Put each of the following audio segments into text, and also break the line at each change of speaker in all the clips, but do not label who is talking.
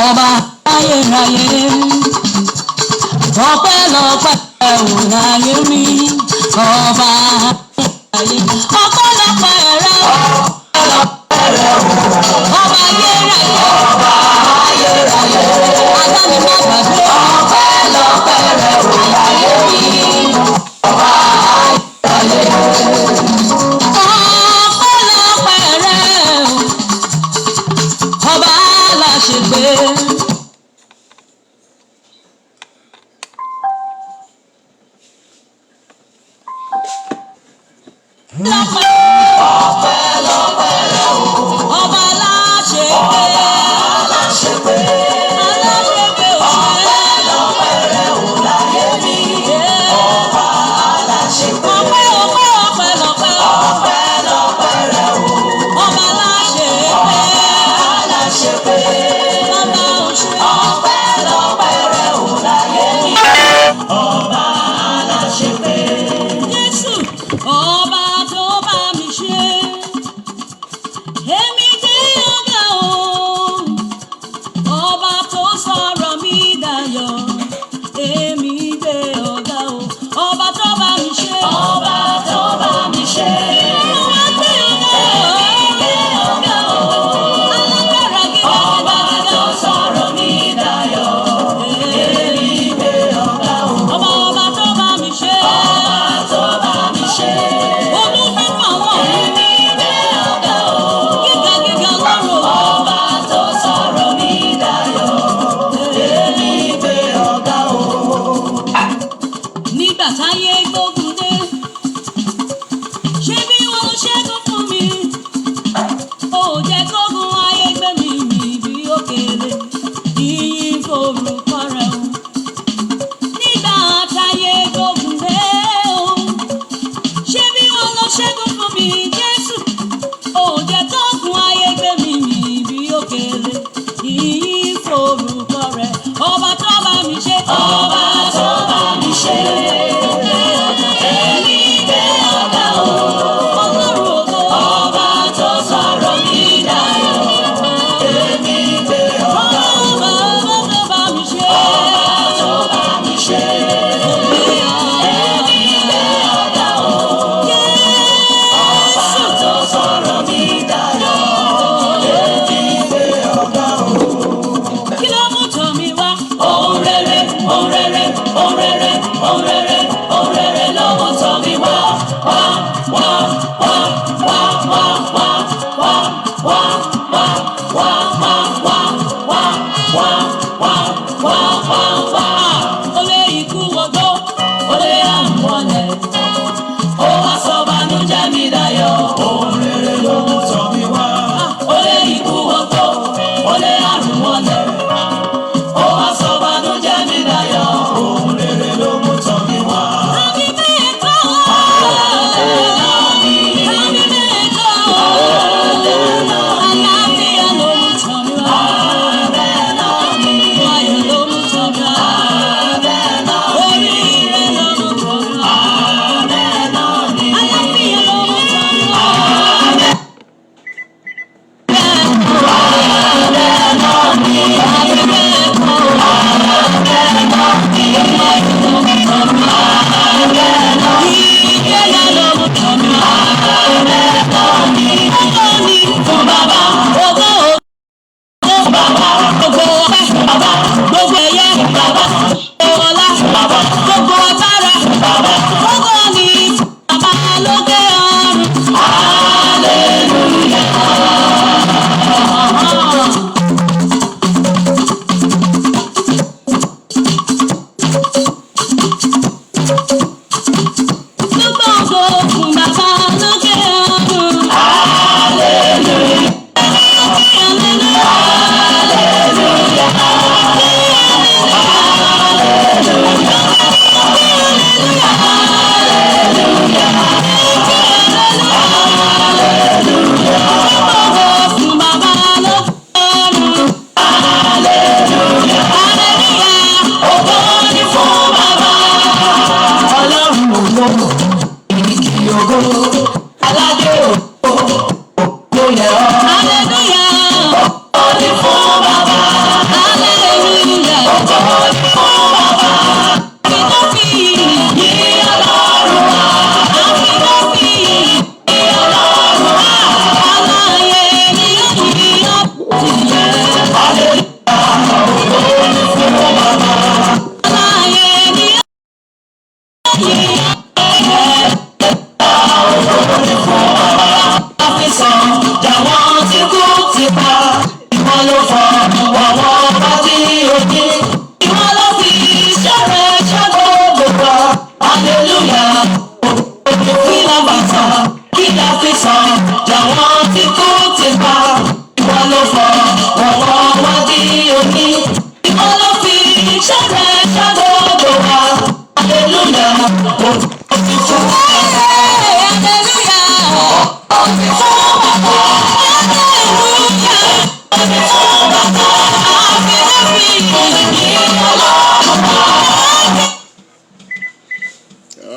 ọba ayérayé ọpẹ́lọpẹ́ ẹ̀wò láyé mi ọba ayérayé ọpẹ́lọpẹ́ rẹ ọba ayérayé adáni má gbàgbé ọpẹ́lọpẹ́ rẹ wò láyé mi ọba ayérayé ọpẹ́lọpẹ́ rẹ ọba aláṣepé. Ọba tó bá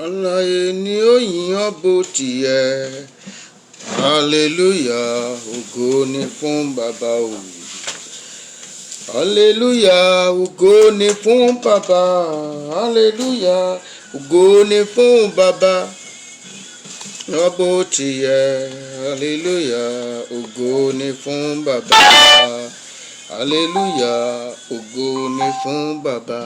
Alààyè ni ó yìn ọ́ bó ti yẹ. Hallelujah, ògo ni fún bàbá o. Hallelujah, ògo ni fún bàbá. Hallelujah, ògo ni fún bàbá. Ọ́ bó ti yẹ. Hallelujah, ògo ni fún bàbá. Hallelujah, ògo ni fún bàbá.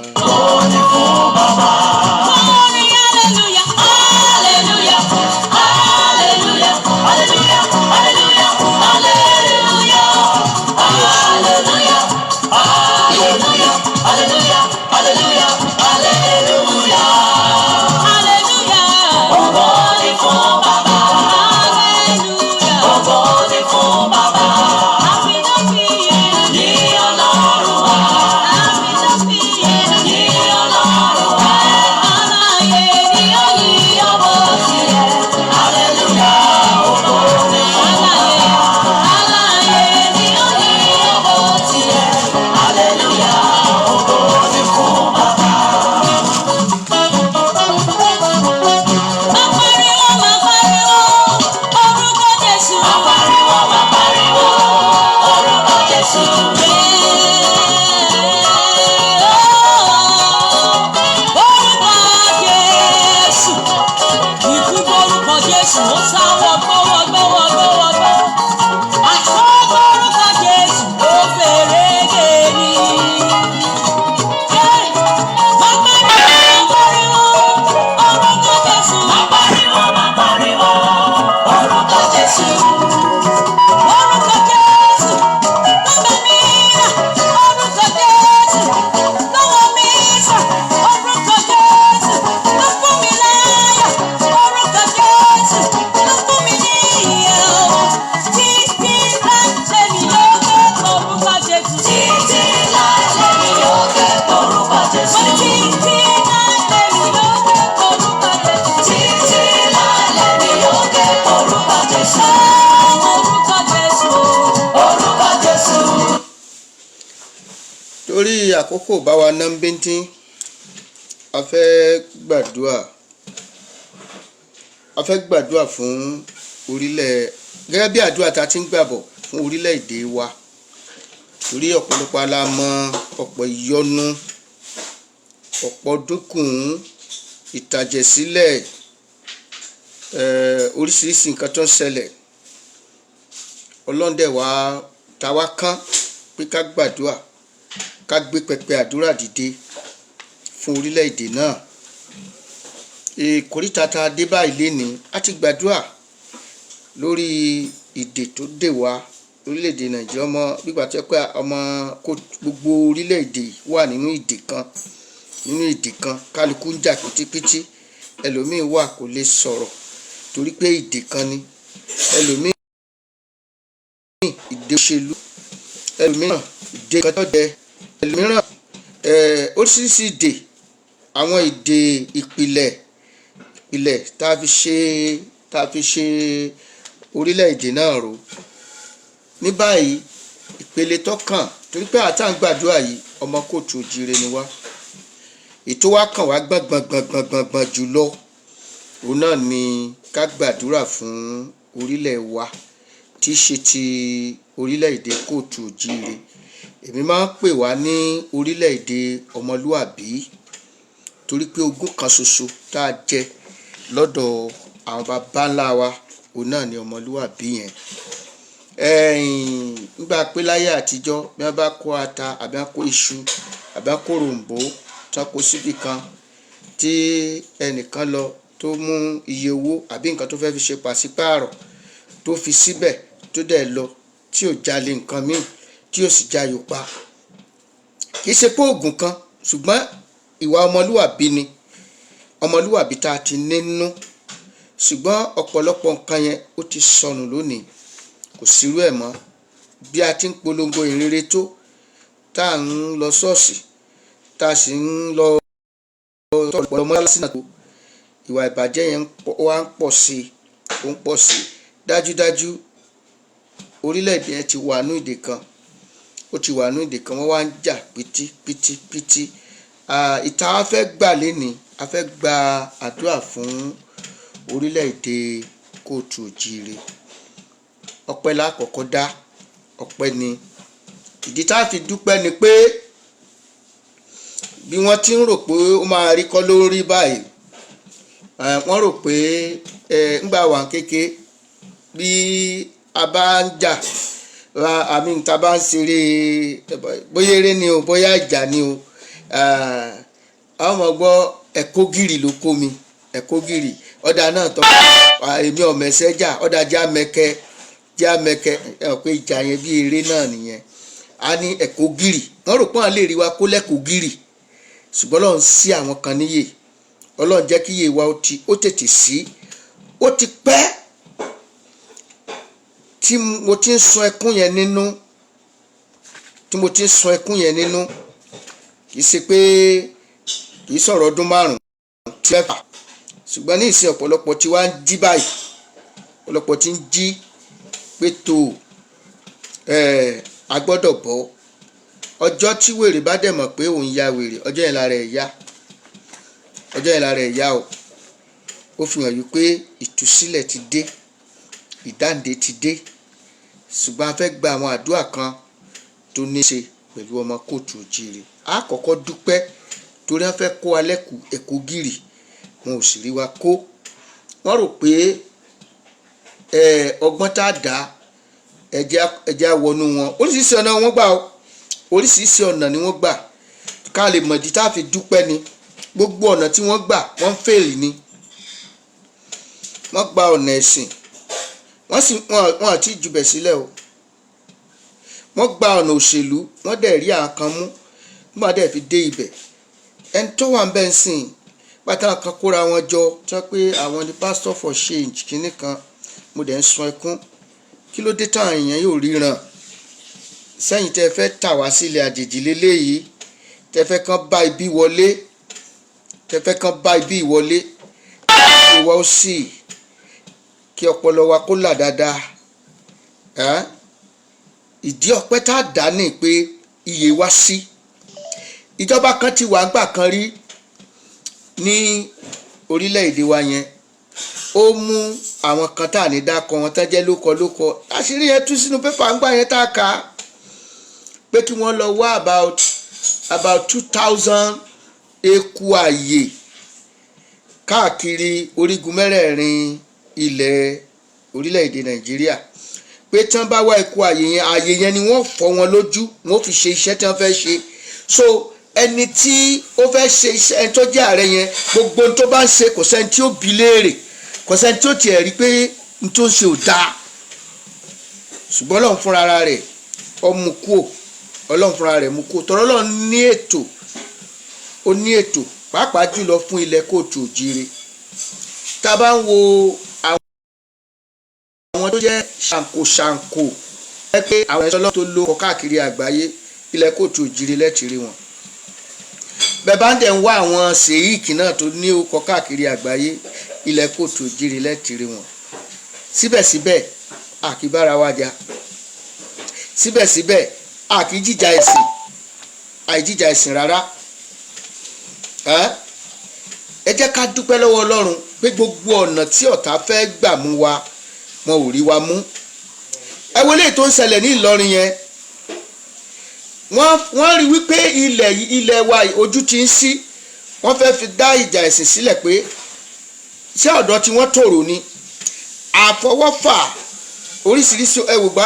Torí àkókò bá wa ná bíntín, a fẹ́ gbàdúrà fún orílẹ̀, gẹ́gẹ́ bí àdúrà ta ti ń gbàbọ̀ fún orílẹ̀-èdè wa. Torí ọ̀pọ̀lọpọ̀ alámọ̀, ọ̀pọ̀ ìyọnu, ọ̀pọ̀ dúnkùn, ìtàjẹ̀sílẹ̀, oríṣiríṣi nǹkan tó ń ṣẹlẹ̀. Ọlọ́run dẹ̀ wá ta wá kán pé ká gbàdúrà, ká gbé pẹpẹ àdúrà dìde fún orílẹ̀-èdè náà. Ìkòríta tá a dé báyìí lénìí, a ti gbàdúrà lórí ìdè tó dè wá orílẹ̀-èdè Nàìjíríà. Gbígbà tó pé gbogbo orílẹ̀-èdè wà nínú ìdè kan, kálukú ń jà pítípítí. Ẹlòmíín wà kò lè sọ̀rọ̀ torí pé ìdè kan ni. Ẹlòmíín ìdè òṣèlú, ẹlòmíràn ìdè kan tó dẹ, ẹlòmíràn oríṣiríṣi ìdè, àwọn ìdè ìpìlẹ̀ tá a fi ṣe orílẹ̀-èdè náà rò. Ní báyìí ìpele tó kàn, torí pé àtà ń gbàdúrà yìí ọmọ kóòtù òjíire ni wá. Ètò wa kàn wá gbọ̀ngbọ̀n jùlọ, òun náà ni ká gbàdúrà fún orílẹ̀ wa tí í ṣe ti orílẹ̀-èdè kóòtù òjíire. Èmi máa ń pè wá ní orílẹ̀-èdè ọmọlúàbí, torí pé ogún kan ṣoṣo tá a jẹ lọ́dọ̀ àwọn baba ńlá wa, òun náà ni ọmọlúàbí yẹn. Nígbà pé láyé àtijọ́ bí wọ́n bá kó ata àbí wọ́n kó iṣu àbí wọ́n kó ròǹbó tán kó síbì kan, tí ẹnìkan lọ tó mú iye owó àbí nǹkan tó fẹ́ fi ṣe pàṣípààrọ̀ tó fi síbẹ̀ tó dẹ̀ lọ, tí ò jalè nǹkan míì, tí ò sì jayò pa. Kì í ṣe pé oògùn kan, ṣùgbọ́n ìwà ọmọlúwàbí ni, ọmọlúwàbí tá a ti nínú. Ṣùgbọ́n ọ̀pọ̀lọpọ̀ nǹkan yẹn ó ti sọnù lónìí, kò sírú ẹ̀ mọ́. Bí a ti ń polongo ìrere tó, tá à ń lọ ṣọ́ọ̀ṣì, tá a sì ń lọ ọ̀pọ̀lọpọ̀ mọ́sálásí náà tó, ìwà ìbàjẹ́ yẹn wá ń pọ̀ sí i, ó ń pọ̀ sí i. Dájúdájú orílẹ̀-èdè yẹn ti wà ní ìdè kan, ó ti wà ní ìdè kan, wọ́n wá ń jà pítípítípítí. Ìta wa fẹ́ gbà lénìí, a fẹ́ gba àdúrà fún orílẹ̀-èdè Kóòtù Òjíire. Ọpẹ́ lákọ̀ọ́kọ́ dá, ọpẹ́ ni. Ìdí tá a fi dúpẹ́ ni pé bí wọ́n ti ń rò pé ó máa rí kọ́ ló ń rí báyìí. Wọ́n rò pé ńgbà wà kéke bí a bá ń jà, àmì tá a bá ń ṣeré bóyá eré ni o bóyá ìjà ni o, àwọn ọmọ gbọ́ ẹ̀kọ́ gírì ló kó mi, ẹ̀kọ́ gírì ọ̀dà náà tọ́ èmi ọ̀mẹ̀sẹ̀ jà ọ̀dà já mẹ́kẹ́ pé ìjà yẹn bí eré náà nìyẹn. A ní ẹ̀kọ́ gírì, wọ́n rò pé wọ́n lè rí wa kó lẹ́kọ̀ọ́ gírì, ṣùgbọ́n Ọlọ́run sí àwọn kan níyè. Ọlọ́run jẹ́ kí iye wa ó tètè sí. Ó ti pẹ́ tí mo ti ń sun ẹkún yẹn nínú, kì í ṣe pé kì í sọ̀rọ̀ ọdún 5 tí mẹ́fà, ṣùgbọ́n ní ìsìn ọ̀pọ̀lọpọ̀ tí wá ń jí báyìí, ọ̀pọ̀lọpọ̀ tí ń jí pé tó a gbọ́dọ̀ bọ́. Ọjọ́ tí wèrè bá dẹ̀ mọ̀ pé òun ya wèrè, ọjọ́ yẹn lára ẹ̀ yá, o. Ó fi hàn yí pé ìtúsílẹ̀ ti dé, ìdáǹdè ti dé. Ṣùgbọ́n a fẹ́ gba àwọn àdúrà kan tó ní ṣe pẹ̀lú ọmọ Kóòtù Òjíire. A kọ́kọ́ dúpẹ́ torí wọ́n fẹ́ kó alẹ́ ẹ̀kọ́ gírì, wọn ò sì rí wa kó. Wọ́n rò pé ọgbọ́n tá a dá ẹ̀jẹ̀ àwọnú wọn. Oríṣiríṣi ọ̀nà wọ́n gbà o, oríṣiríṣi ọ̀nà ni wọ́n gbà. Ká lè mọ̀ ìdí tá a fi dúpẹ́ ni. Gbogbo ọ̀nà tí wọ́n gbà wọ́n fèèlì ni. Wọ́n gba ọ̀nà ẹ̀sìn, wọ́n àti jùbẹ̀ sílẹ̀ o. Wọ́n gba ọ̀nà òṣèlú, wọ́n dẹ̀ rí àwọn kan mú, nígbà dẹ̀ fi dé ibẹ̀. Ẹni tó wà ń bẹ́ ń sìn pátá kan kóra wọn jọ tí wọ́n pé àwọn ni pastor for change kínní kan. Mo dẹ̀ ń sun ẹkún. Kí ló dé táwọn èèyàn yóò ríran? Sẹ́yìn tẹ́ fẹ́ tà wá sílẹ̀ àjèjì léléyìí, tẹ́ fẹ́ kán bá ibi wọlé, ìwọ ó sì kí ọpọlọ wa kó là dáadáa. Ìdí ọpẹ́ tá a dá ní pé iye wá sí. Ìjọba kan ti wà gbà kan rí ní orílẹ̀-èdè wa yẹn, ó mú àwọn kan tá à ní dákọ wọn tán jẹ́ lókọ àṣírí yẹn tú sínú pépà ńgbà yẹn tá a kà á pé kí wọ́n lọ wá about 2000 eku ààyè káàkiri orígun mẹ́rẹ̀ẹ̀rin ilẹ̀ orílẹ̀-èdè Nàìjíríà, pé tí wọ́n bá wá eku ààyè yẹn ni wọ́n fọ́ wọn lójú, wọ́n fi ṣe iṣẹ́ tí wọ́n fẹ́ ṣe. So ẹni tí ó fẹ́ ṣe iṣẹ́, ẹni tó jẹ́ ààrẹ yẹn, gbogbo ohun tó bá ń ṣe kò sẹ́ni tí ó bi léèrè, kò sẹ́ni tí ó tiẹ̀ rí pé n tó ń ṣe ò dáa. Ṣùgbọ́n Ọlọ́run fúnra rẹ̀ mú kúò, tọ́rọ́ Ọlọ́run ní ètò pàápàá jùlọ fún ilẹ̀ Kóòtù Òjíire. Tá a bá ń wo àwọn tó jẹ́ ṣàǹkó pé àwọn ẹ̀ṣọ́ lọ́tò ló kọ káàkiri àgbáyé, ilẹ̀ Kóòtù Òjíire lẹ́tìrí wọn. Bẹ́ẹ̀ bá ń dẹ̀ ń wá àwọn sèyíkì náà tó ní ó kọ káàkiri àgbáyé, ilẹ̀ Kóòtù Òjíire lẹ́tìrí wọn. Síbẹ̀síbẹ̀ a kì í bára wa jà, síbẹ̀síbẹ̀ a kì í jíjà ẹ̀sìn rárá. Ẹ jẹ́ ká dúpẹ́ lọ́wọ́ Ọlọ́run pé gbogbo ọ̀nà tí ọ̀tá fẹ́ gbà mú wa, wọn ò rí wa mú. Ẹ wo eléyìí tó ń ṣẹlẹ̀ ní Ìlọrin yẹn, wọ́n rí wípé ilẹ̀ wa ojú ti ń ṣí, wọ́n fẹ́ fi dá ìjà ẹ̀sìn sílẹ̀ pé ṣé ọ̀dọ́ tí wọ́n tòrò ni. Àfọwọ́fà oríṣiríṣi ẹwùgbà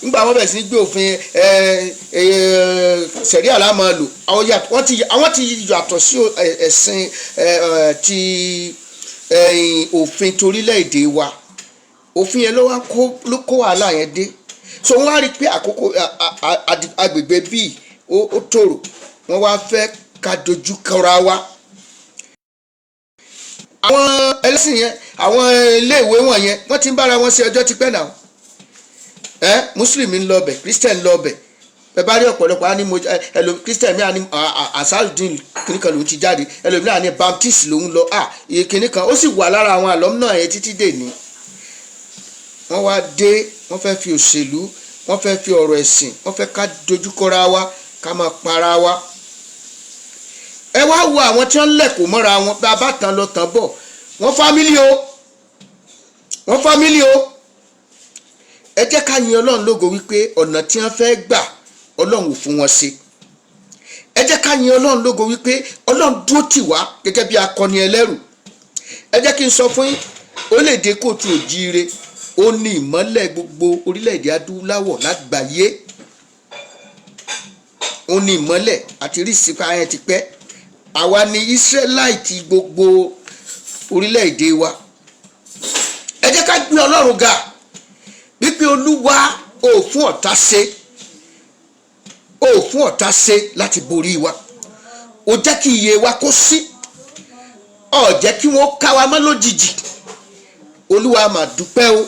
nígbà wọ́n bẹ̀rẹ̀ sí ní gbé òfin sẹ̀ríà la máa lò, àwọn ti yàtọ̀ sí ẹ̀sìn ti òfin torílẹ̀-èdè wa. Òfin yẹn ló kó wàhálà yẹn dé. So wọ́n á rí i pé àkókò agbègbè bíi ó tòrò, wọ́n wá fẹ́ ká dojú kọra wa. Àwọn ẹlẹ́sìn yẹn, àwọn iléèwé wọ̀nyẹn, wọ́n ti ń bára wọn ṣe ọjọ́ tipẹ́ náà. Mùsùlùmí ń lọ bẹ̀, Christian ń lọ bẹ̀. Bẹ́ẹ̀ bá rí ọ̀pọ̀lọpọ̀ á ní Christian mi á ní Ansarudeen kìnní kan lòun ti jáde, ẹlòmíràn ní Baptist lòun lọ, kìnní kan ó sì wà lára àwọn alumni yẹn títí dèní. wọ́n wá dé, wọ́n fẹ́ fi òṣèlú, wọ́n fẹ́ fi ọ̀rọ̀ ẹ̀sìn, wọ́n fẹ́ ká dojúkọra wa, ká máa para wa. ẹ wá wo àwọn tí wọ́n lẹ̀kọ́ mọ́ra wọn, bá a bá tán lọ tán bọ̀, wọ́n fámílì o. ẹ jẹ́ ká yin Ọlọ́run lógo wípé ọ̀nà tí wọ́n fẹ́ gbà Ọlọ́run ò fún wọn ṣe. ẹ jẹ́ ká yin Ọlọ́run lógo wípé Ọlọ́run dúró tì wá gẹ́gẹ́ bí akọni ẹlẹ́rù. ẹ jẹ́ kí n sọ fún yín, orílẹ̀-èdè Kóòtù Òjíire ó ní ìmọ́lẹ̀ gbogbo orílẹ̀-èdè adúláwọ̀ lágbàáyé. ó ní ìmọ́lẹ̀ àti rí ìsìnkú ayẹyẹ ti pẹ́. àwa ni Ísírẹ́láìtì gbogbo orílẹ̀-èdè wa. ẹ jẹ́ ká gbé Ọlọ́run ga wípé Olúwa ò fún ọ̀tá ṣe láti borí wa. ó jẹ́ kí iye wa kó sí, ó jẹ́ kí wọ́n ká wa mọ́ lójijì. Olúwa mà dúpẹ́ o,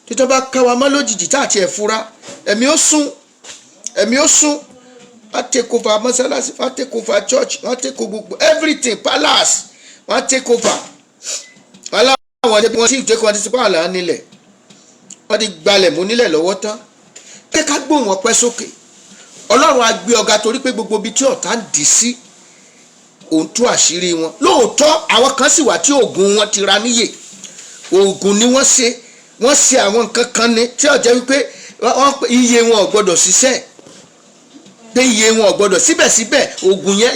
títọ́ bá ká wa mọ́ lójijì tá àti ẹ̀ fura, ẹ̀mí ó sùn. wọ́n take over mọ́sálásí, wọ́n take over church, wọ́n take over gbogbo everything, palace wọ́n take over. wọ́n láwọn ẹni wọ́n sì take over ti pààlà nílẹ̀, wọ́n ti gbalẹ̀ mú nílẹ̀ lọ́wọ́ tán. kí ká gbóhùn ọpẹ́ sókè. Ọlọ́run á gbé ọ̀gá torí pé gbogbo ibi tí ọ̀tá ń dì sí òun tú àṣírí wọn. lóòótọ́ àwọn kan sì wà tí oògùn wọn ti ra níyè, oògùn ni wọ́n ṣe àwọn nǹkan kan ní tí ó jẹ́ wípé iye wọn ò gbọ́dọ̀ ṣiṣẹ́, pé iye wọn ò gbọ́dọ̀, síbẹ̀síbẹ̀ oògùn yẹn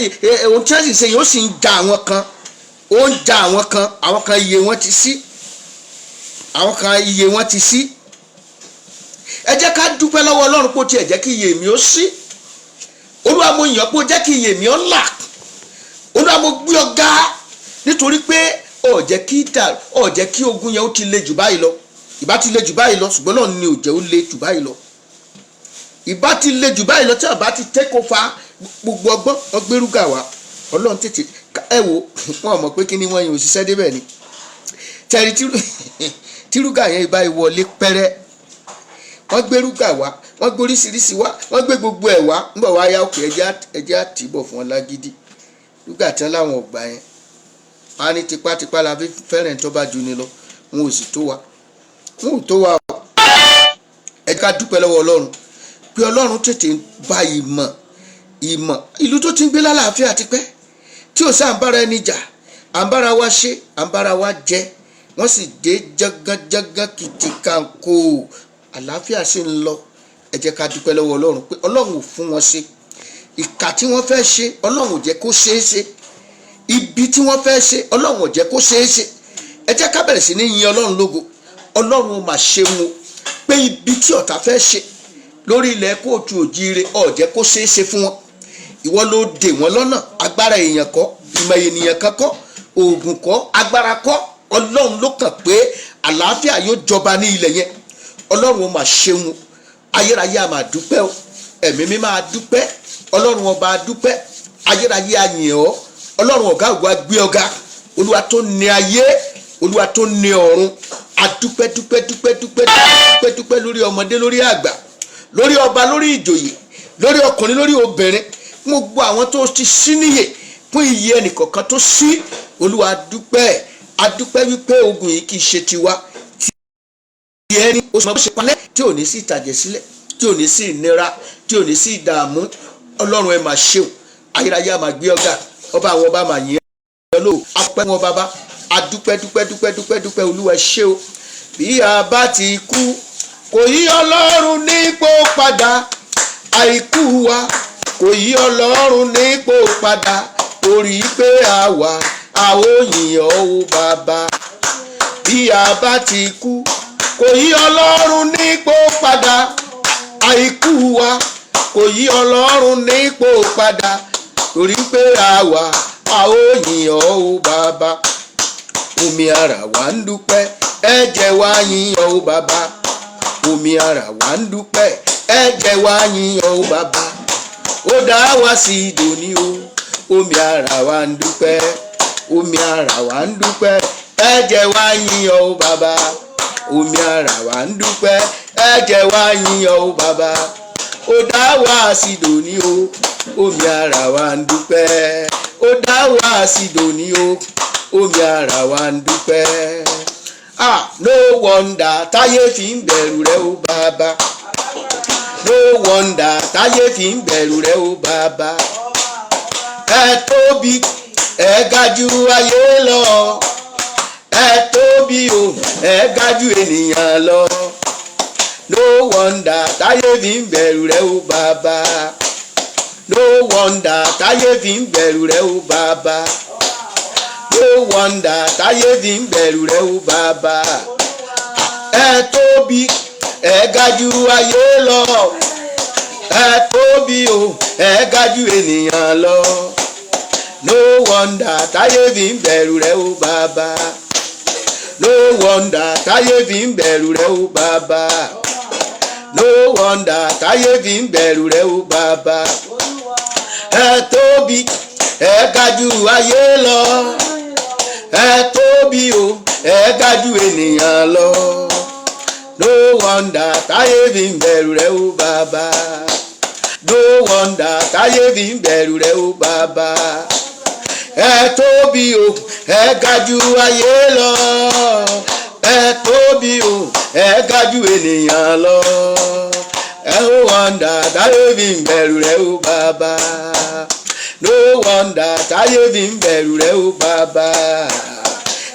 ohun tí wọ́n sì ṣe yẹn ó sì ń ja àwọn kan, àwọn kan iye wọn ti sí, ẹ jẹ́ ká dúpẹ́ lọ́wọ́ Ọlọ́run pé ó tiẹ̀ jẹ́ kí iye mi ó sí. Olúwa mo yàn pé ó jẹ́ kí iye mi ó là. Olúwa mo gbé ọ ga nítorí pé ó jẹ́ kí ogun yẹn ó ti le jù báyìí lọ. ìbá ti le jù báyìí lọ, ṣùgbọ́n náà ni ò jẹ́ ó le jù báyìí lọ. ìbá ti le jù báyìí lọ tí àbá ti take over gbogbo ọgbọ́n ọgbẹ́rúgà wa. Ọlọ́run tètè ẹ wo, wọn mọ̀ pé kí ni wọ́n yẹn òṣìṣẹ́ débẹ̀ ni. tẹ̀rí tírúgà yẹn ìbá ìwọlé pẹ́rẹ́, wọ́n gbé rúgà wá, wọ́n gbé oríṣiríṣi wá, wọ́n gbé gbogbo ẹ̀ wá. ń bọ̀ wá yá òkè ẹjẹ́ àtìbọ̀ fún wọn lágídí. rúgà tí wọ́n láwọn ọgbà yẹn, wọ́n á ní tipátipá la fi fẹ́rẹ̀ tó bá ju ni lọ, wọn ò sì tó wa, wọn ò tó wa o. ẹ ká dúpẹ́ lọ́wọ́ Ọlọ́run pé Ọlọ́run tètè bá ìmọ̀ ìlú tó ti ń gbé lálàáfíà ti pẹ́, tí ò sá à ń bára ẹni jà, à ń bára wa ṣe, à ń bára wa jẹ, wọ́n sì dé jágánjágán kìtìkàǹkò, àlàáfíà sì ń lọ. ẹ jẹ́ ká dúpẹ́ lọ́wọ́ Ọlọ́run pé Ọlọ́run ò fún wọn ṣe. ìkà tí wọ́n fẹ́ ṣe Ọlọ́run ò jẹ́ kó ṣeé ṣe. ibi tí wọ́n fẹ́ ṣe Ọlọ́run ò jẹ́ kó ṣeé ṣe. ẹ jẹ́ ká bẹ̀rẹ̀ sí ní yin Ọlọ́run lógo. Ọlọ́run mà ṣeun o pé ibi tí ọ̀tá fẹ́ ṣe lórí ilẹ̀ Kóòtù Òjíire ó jẹ́ kó ṣeé ṣe fún wọn. ìwọ ló dè wọ́n lọ́nà, agbára èèyàn kọ́, ìmọ̀ ènìyàn kan kọ́, oògùn kọ́, agbára kọ́. Ọlọ́run ló kàn pé àlàáfíà yóò jọba ní ilẹ̀ yẹn. Ọlọ́run mà ṣeun, ayérayé a máa dúpẹ́ o, ẹ̀mí mi máa dúpẹ́, Ọlọ́run ọba a dúpẹ́, ayérayé a yìn ọ́, Ọlọ́run ọ̀gá ògo a gbé ọ̀gá, Olúwa tó ní ayé, Olúwa tó ní ọ̀run, a dúpẹ́ lórí ọmọdé, lórí àgbà, lórí ọba, lórí ìjòyè, lórí ọkùnrin, lórí obìnrin, gbogbo àwọn tó ti ṣí níyè, fún iye ẹnìkọ̀ọ̀kan tó ṣí. Olúwa a dúpẹ́ wípé ogun yìí kì í ṣe tiwa, ẹni oṣù mọ́ bó ṣe palẹ̀, tí ò ní sí ìtàjẹ̀ sílẹ̀, tí ò ní sí ìnira, tí ò ní sí ìdààmú. Ọlọ́run ẹ máa ṣeun, ayérayé a máa gbé ọ̀gá, ọba àwọn ọba máa yìn ẹ́ lóò. apẹ́ wọn bàbá, a dúpẹ́ Olúwa ṣe o. bí a bá ti kú kò yí Ọlọ́run nípò padà, àìkú wa kò yí Ọlọ́run nípò padà, orí pé a wà a ó yìn ọ́ o bàbá. bí a bá ti kú kò yí Ọlọ́run nípò padà, àìkú wa kò yí Ọlọ́run nípò padà, torí pé a wà a ó yìn ọ́ o bàbá. omi ara wa ń dúpẹ́, ẹ̀jẹ̀ wa yìn ọ́ o bàbá. omi ara wa ń dúpẹ́, ẹ̀jẹ̀ wa yìn ọ́ o bàbá. ó dá wa sí dòní o, omi ara wa ń dúpẹ́, omi ara wa ń dúpẹ́, ẹ̀jẹ̀ wa yìn ọ́ o bàbá. omi ara wa ń dúpẹ́, ẹ̀jẹ̀ wa yìn ọ́ o bàbá. ó dá wa sí dòní o, omi ara wa ń dúpẹ́, ó dá wa sí dòní o omi ara wa ń dúpẹ́. No wonder táyé fi ń bẹ̀rù rẹ o bàbá. No wonder táyé fi ń bẹ̀rù rẹ o bàbá. Ẹ tóbi ẹ ga jù ayé lọ. Ẹ tóbi o ẹ ga jù ènìyàn lọ. No wonder táyé fi ń bẹ̀rù rẹ o bàbá. No wonder táyé fi ń bẹ̀rù rẹ o bàbá. No wonder táyé fi ń bẹ̀rù rẹ o bàbá. Ẹ tóbi ẹ ga jù ayé lọ. Ẹ tóbi o ẹ ga jù ènìyàn lọ. No wonder táyé fi ń bẹ̀rù rẹ o bàbá. No wonder táyé fi ń bẹ̀rù rẹ o bàbá. No wonder táyé fi ń bẹ̀rù rẹ o bàbá. Ẹ tóbi ẹ ga jù ayé lọ. Ẹ tóbi o ẹ ga jù ènìyàn lọ. No wonder táyé fi ń bẹ̀rù rẹ o bàbá. No wonder táyé fi ń bẹ̀rù rẹ o bàbá. Ẹ tóbi o ẹ ga jù ayé lọ. Ẹ tóbi o ẹ ga jù ènìyàn lọ. No wonder táyé fi ń bẹ̀rù rẹ o bàbá. No wonder táyé fi ń bẹ̀rù rẹ o bàbá.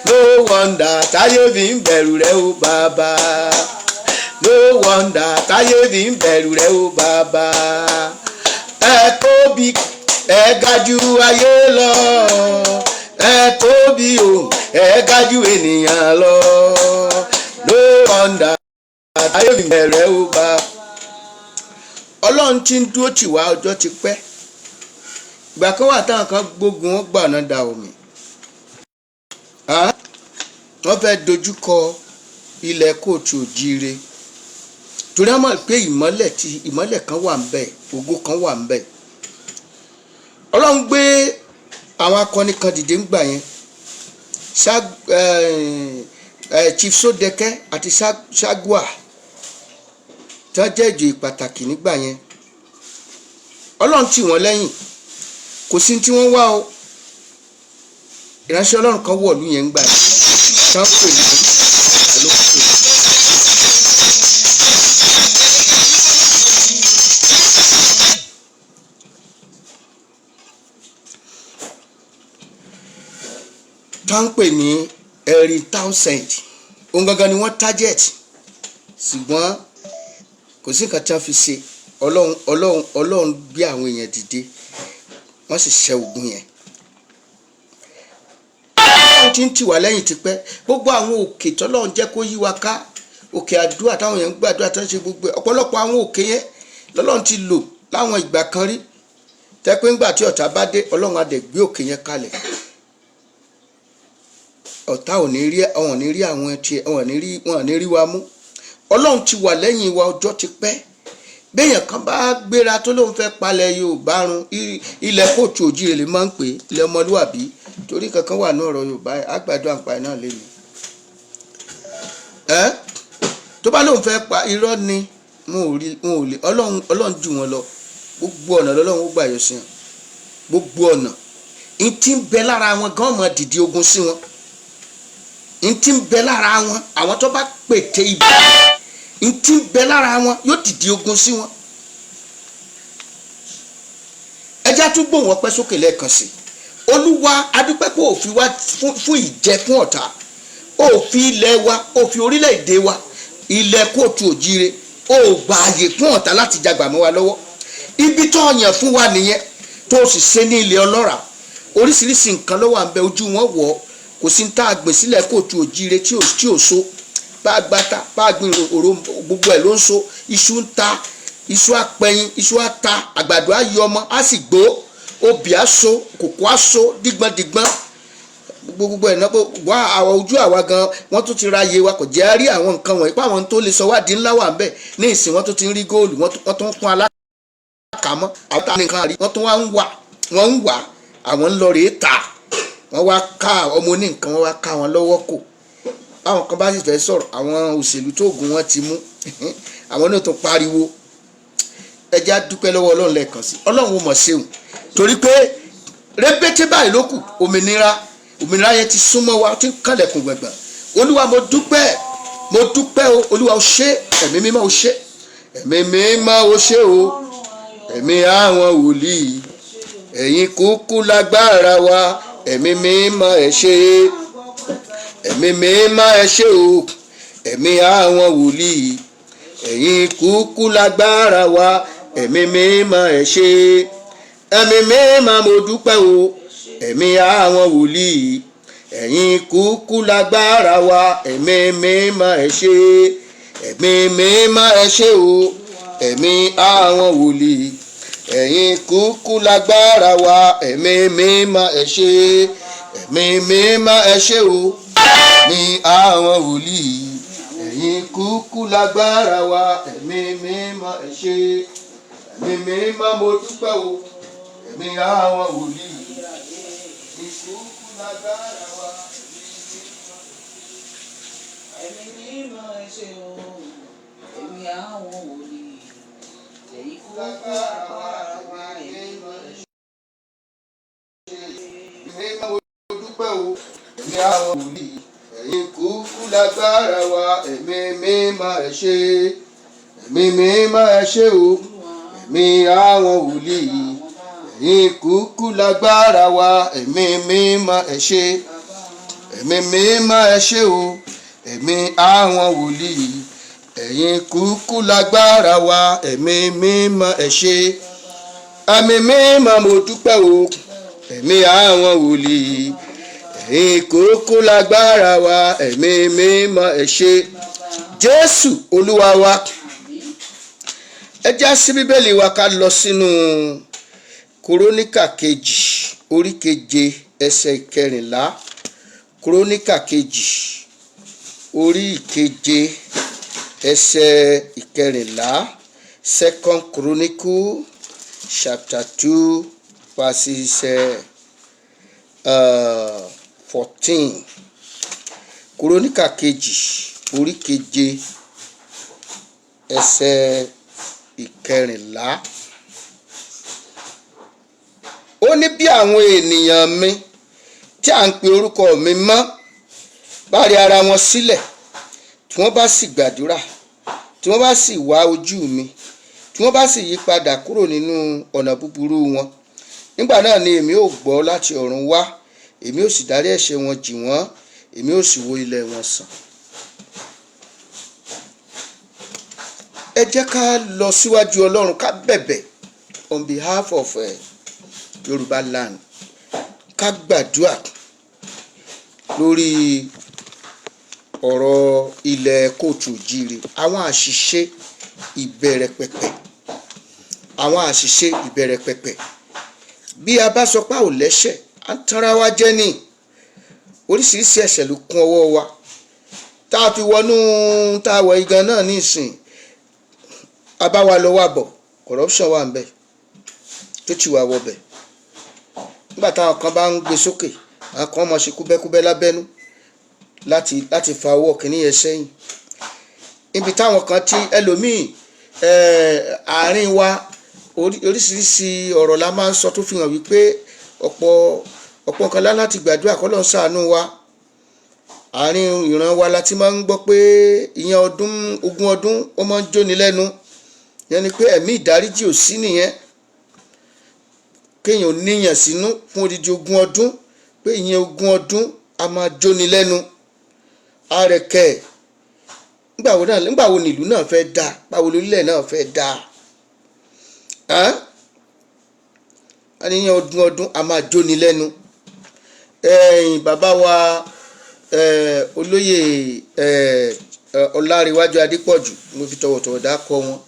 No wonder táyé fi ń bẹ̀rù rẹ o bàbá. No wonder táyé fi ń bẹ̀rù rẹ o bàbá. Ẹ tóbi ẹ ga jù ayé lọ. Ẹ tóbi o ẹ ga jù ènìyàn lọ. No wonder táyé fi ń bẹ̀rù rẹ o bàbá. Ọlọ́run ti ń dúró tì wá ọjọ́ ti pẹ́. Ìgbà kan wà táwọn kan gbógun wọn gbà náà da omi. Wọ́n fẹ́ dojúkọ ilẹ̀ kóòtù òjíire torí wọ́n mọ̀ pé ìmọ́lẹ̀ kan wà ńbẹ̀, ògo kan wà ńbẹ̀. Ọlọ́run gbé àwọn akọni kan dìde ńgbà yẹn, Chief Sódẹkẹ́ àti Ṣágùà tí wọ́n jẹ́ ìjòyè pàtàkì nígbà yẹn. Ọlọ́run tì wọ́n lẹ́yìn, kò sí tí wọ́n wá o. Ìránṣẹ́ Ọlọ́run kan wọ̀lú yẹn ńgbà yẹn tán pè ní olókùn. Tán pè ní Erin Townsend. Òun gangan ni wọ́n target, ṣùgbọ́n kò sí nǹkan tí wọ́n fi ṣe. Ọlọ́run gbé àwọn èèyàn dìde, wọ́n sì ṣẹ́ ogun yẹn. Ọlọ́run ti ń tì wá lẹ́yìn tipẹ́. Gbogbo àwọn òkè tọ́lọ́run jẹ́ kó yí wa ká, òkè àdúrà táwọn èèyàn ń gbàdúrà tó ń ṣe gbogbo ọ̀pọ̀lọpọ̀ àwọn òkè yẹn lọ́lọ́run ti lò láwọn ìgbà kan rí. Tẹ́ pé ńgbà tí ọ̀tá bá dé, Ọlọ́run á dẹ̀ gbé òkè yẹn kalẹ̀. Ọ̀tá ò ní rí àwọn tiẹ̀, wọn ò ní rí wa mú. Ọlọ́run ti wà lẹ́yìn wa ọjọ́ ti pẹ́. Béèyàn kan bá gbéra tó lóun fẹ́ palẹ̀ Yorùbá run, ilẹ̀ kóòtù òjíire lè máa ń pè é, ilẹ̀ ọmọlúwàbí, torí kankan wà ní ọ̀rọ̀ Yorùbá àgbàdo àǹpààní náà lé mi. Tó bá lóun fẹ́ pa irọ́ ni wọn ò lè. Ọlọ́run jù wọn lọ, gbogbo ọ̀nà lọ́lọ́run ó gbà yọ sí wọn, gbogbo ọ̀nà. n tí ń bẹ lára wọn gan mọ dìde ogun sí wọn, n tí ń bẹ lára wọn, àwọn tó bá pète ibi, n tí ń bẹ lára wọn yóò dìde ogun sí wọn. ẹjá tún gbóhùn ọpẹ́ sókè lẹ́ẹ̀kan sí. Olúwa adúpẹ́ pé ó fi wá fún ìjẹ fún ọ̀tá, ó fi ilẹ̀ wa, ó fi orílẹ̀-èdè wa, ilẹ̀ kóòtù òjíire, ó gba àyè fún ọ̀tá láti jagbà mọ́ wa lọ́wọ́. Ibi tó yàn fún wa nìyẹn, tó sì ṣe ní ilẹ̀ ọlọ́ràá. Oríṣiríṣi nǹkan ló wà ń bẹ, ojú wọn wọ̀, kò sí ní tá a gbìn sílẹ̀ kóòtù òjíire tí ò so. Bá a gbáta, bá a gbìn òró, gbogbo ẹ̀ ló ń so. Iṣu ń ta, iṣu apẹyin, iṣu ata, àgbàdo á yọ ọmọ, á sì gbó, obì á so, kòkó á so, dígbọ́ndígbọ́n, gbogbo ẹ̀ náà wá àwọn ojú àwa gan wọ́n tún ti ra iye wa, kò jẹ́ rí àwọn nǹkan wọ̀nyí pé àwọn tó lè sọ wádìí ńlá wà ń bẹ̀. Ní ìsìn wọ́n tún ti ń rí góòlù, wọ́n tún ń kún alákàmọ́, àwọn tá nìkan rí wọ́n tún wá ń wà àwọn ń lọ rèé ta, wọ́n wá ká ọmọ ní nǹkan, wọ́n wá ká wọn lọ́wọ́ kò. Báwọn kan bá sì fẹ́ sọ̀rọ̀, àwọn òṣèlú tó ògùn wọn ti mú àwọn náà tún pariwo. Ẹ jẹ́ á dúpẹ́ lọ́wọ́ Ọlọ́run lẹ́ẹ̀kan sí. Ọlọ́run ó mọ̀ ṣeun, torí pé rẹ́bẹ́tẹ́ báyìí ló kù òmìnira yẹn ti súnmọ́ wa tí ń kànlẹ̀kùn gbẹ̀gbẹ̀. Olúwa mo dúpẹ́ o, Olúwa o ṣé, ẹ̀mí mímọ́ o ṣé, ẹ̀mí mímọ́ o ṣé o, ẹ̀mí àwọn wòlíì ẹ̀yin kúkú lágbára wa, ẹ̀mí mímọ́ ẹ ṣé, ẹ̀mí mímọ́ ẹ ṣé o, ẹ̀mí àwọn wòlíì ẹ̀yin kúkú lágbára wa, ẹ̀mí mímọ́ ẹ ṣé, ẹ̀mí mímọ́ mo dúpẹ́ o, ẹ̀mí àwọn wòlíì ẹ̀yin kúkú lágbára wa, ẹ̀mí mímọ́ ẹ ṣé, ẹ̀mí mímọ́ ẹ ṣé o, ẹ̀mí àwọn wòlíì ẹ̀yin kúkú lágbára wa, ẹ̀mí mímọ́ ẹ ṣé, ẹ̀mí mímọ́ ẹ ṣé o, ẹ̀mí àwọn wòlíì ẹ̀yin kúkú lágbára wa, ẹ̀mí mímọ́ ẹ ṣé, ẹ̀mí mímọ́ mo dúpẹ́ o, ẹ̀mí àwọn wòlíì ẹ̀yin kúkú lágbára wa,
ẹ̀mí mímọ́ ẹ ṣé o, ẹ̀mí àwọn wòlíì ẹ̀yin kúkú lágbára wa, ẹ̀mí mímọ́ ẹ ṣé.
ẹ̀mí mímọ́ mo dúpẹ́ o, ẹ̀mí àwọn wòlíì ẹ̀yin kúkú lágbára wa, ẹ̀mí mímọ́ ẹ ṣé, ẹ̀mí mímọ́ ẹ ṣé o, ẹ̀mí àwọn wòlíì ẹ̀yin kúkú lágbára wa, ẹ̀mí mímọ́ ẹ ṣé, ẹ̀mí mímọ́ ẹ ṣé o, ẹ̀mí àwọn wòlíì ẹ̀yin kúkú lágbára wa, ẹ̀mí mímọ́ ẹ ṣé, ẹ̀mí mímọ́ mo dúpẹ́ o, ẹ̀mí àwọn wòlíì ẹ̀yin kúkú lágbára wa, ẹ̀mí mímọ́ ẹ ṣé. Jésù Olúwa wa. Ẹ já sí Bíbélì wa ká lọ sínú Króníkà kejì orí keje ẹsẹ̀ ìkẹrìnlá. Króníkà kejì orí ìkeje ẹsẹ̀ ìkẹrìnlá. 2 Chronicle chapter 2 verses 14. Króníkà kejì orí keje ẹsẹ̀ ìkẹrìnlá. Ó ní bí àwọn ènìyàn mi tí à ń pe orúkọ mi mọ́ bá rẹ ara wọn sílẹ̀, tí wọ́n bá sì gbàdúrà, tí wọ́n bá sì wá ojú mi, tí wọ́n bá sì yí padà kúrò nínú ọ̀nà búburú wọn, nígbà náà ni èmi ó gbọ́ láti ọ̀run wá, èmi ó sì dárí ẹ̀ṣẹ̀ wọn jì wọ́n, èmi ó sì wo ilẹ̀ wọn sàn. Ẹ jẹ́ ká lọ síwájú Ọlọ́run ká bẹ̀bẹ̀ on behalf of Yorùbá land, ká gbàdúrà lórí ọ̀rọ̀ ilẹ̀ kóòtù òjíire, àwọn àṣìṣe ìbẹ̀rẹ̀ pẹ̀pẹ̀. Bí a bá sọ pé a ò lẹ́ṣẹ̀, à ń tanra wa jẹ ní. Oríṣiríṣi ẹ̀ṣẹ̀ ló kún ọwọ́ wa tá a fi wọnú tá a wọ igan náà ní ìsìn. Abáwa lọ wà bọ̀, corruption wà ń bẹ̀ tó ti wà wọbẹ̀. Nígbà táwọn kan bá ń gbé sókè, àwọn kan máa ṣe kúbẹ́kúbẹ́ lábẹ́nú láti fa owó kìíní yẹn sẹ́yìn. Ibi táwọn kan tí ẹlòmíì àárín wa oríṣiríṣi ọ̀rọ̀ la máa ń sọ tó fi hàn wípé ọ̀pọ̀ nǹkan láti gbàdúrà kọ́ lọ́n ṣàánú wa. Àárín ìran wa la ti máa ń gbọ́ pé ìyẹn ogún ọdún ó máa ń jóni lẹ́nu. Yẹn ni pé ẹ̀mí ìdáríjì ò sí nìyẹn. Kéèyàn níyàn sínú fún odidi 20 ọdún pé ìyẹn 20 ọdún a máa jóni lẹ́nu. Àrẹ̀kẹ́ nígbà wo nílùú náà fẹ́ dáa, báwo lórílẹ̀ náà fẹ́ dáa. Àníyàn 20 ọdún a máa jóni lẹ́nu. Bàbá wa olóyè Ọlárewájú Adépọ̀jù, mo fi tọ̀wọ̀tọ̀wọ̀ dákọ wọn,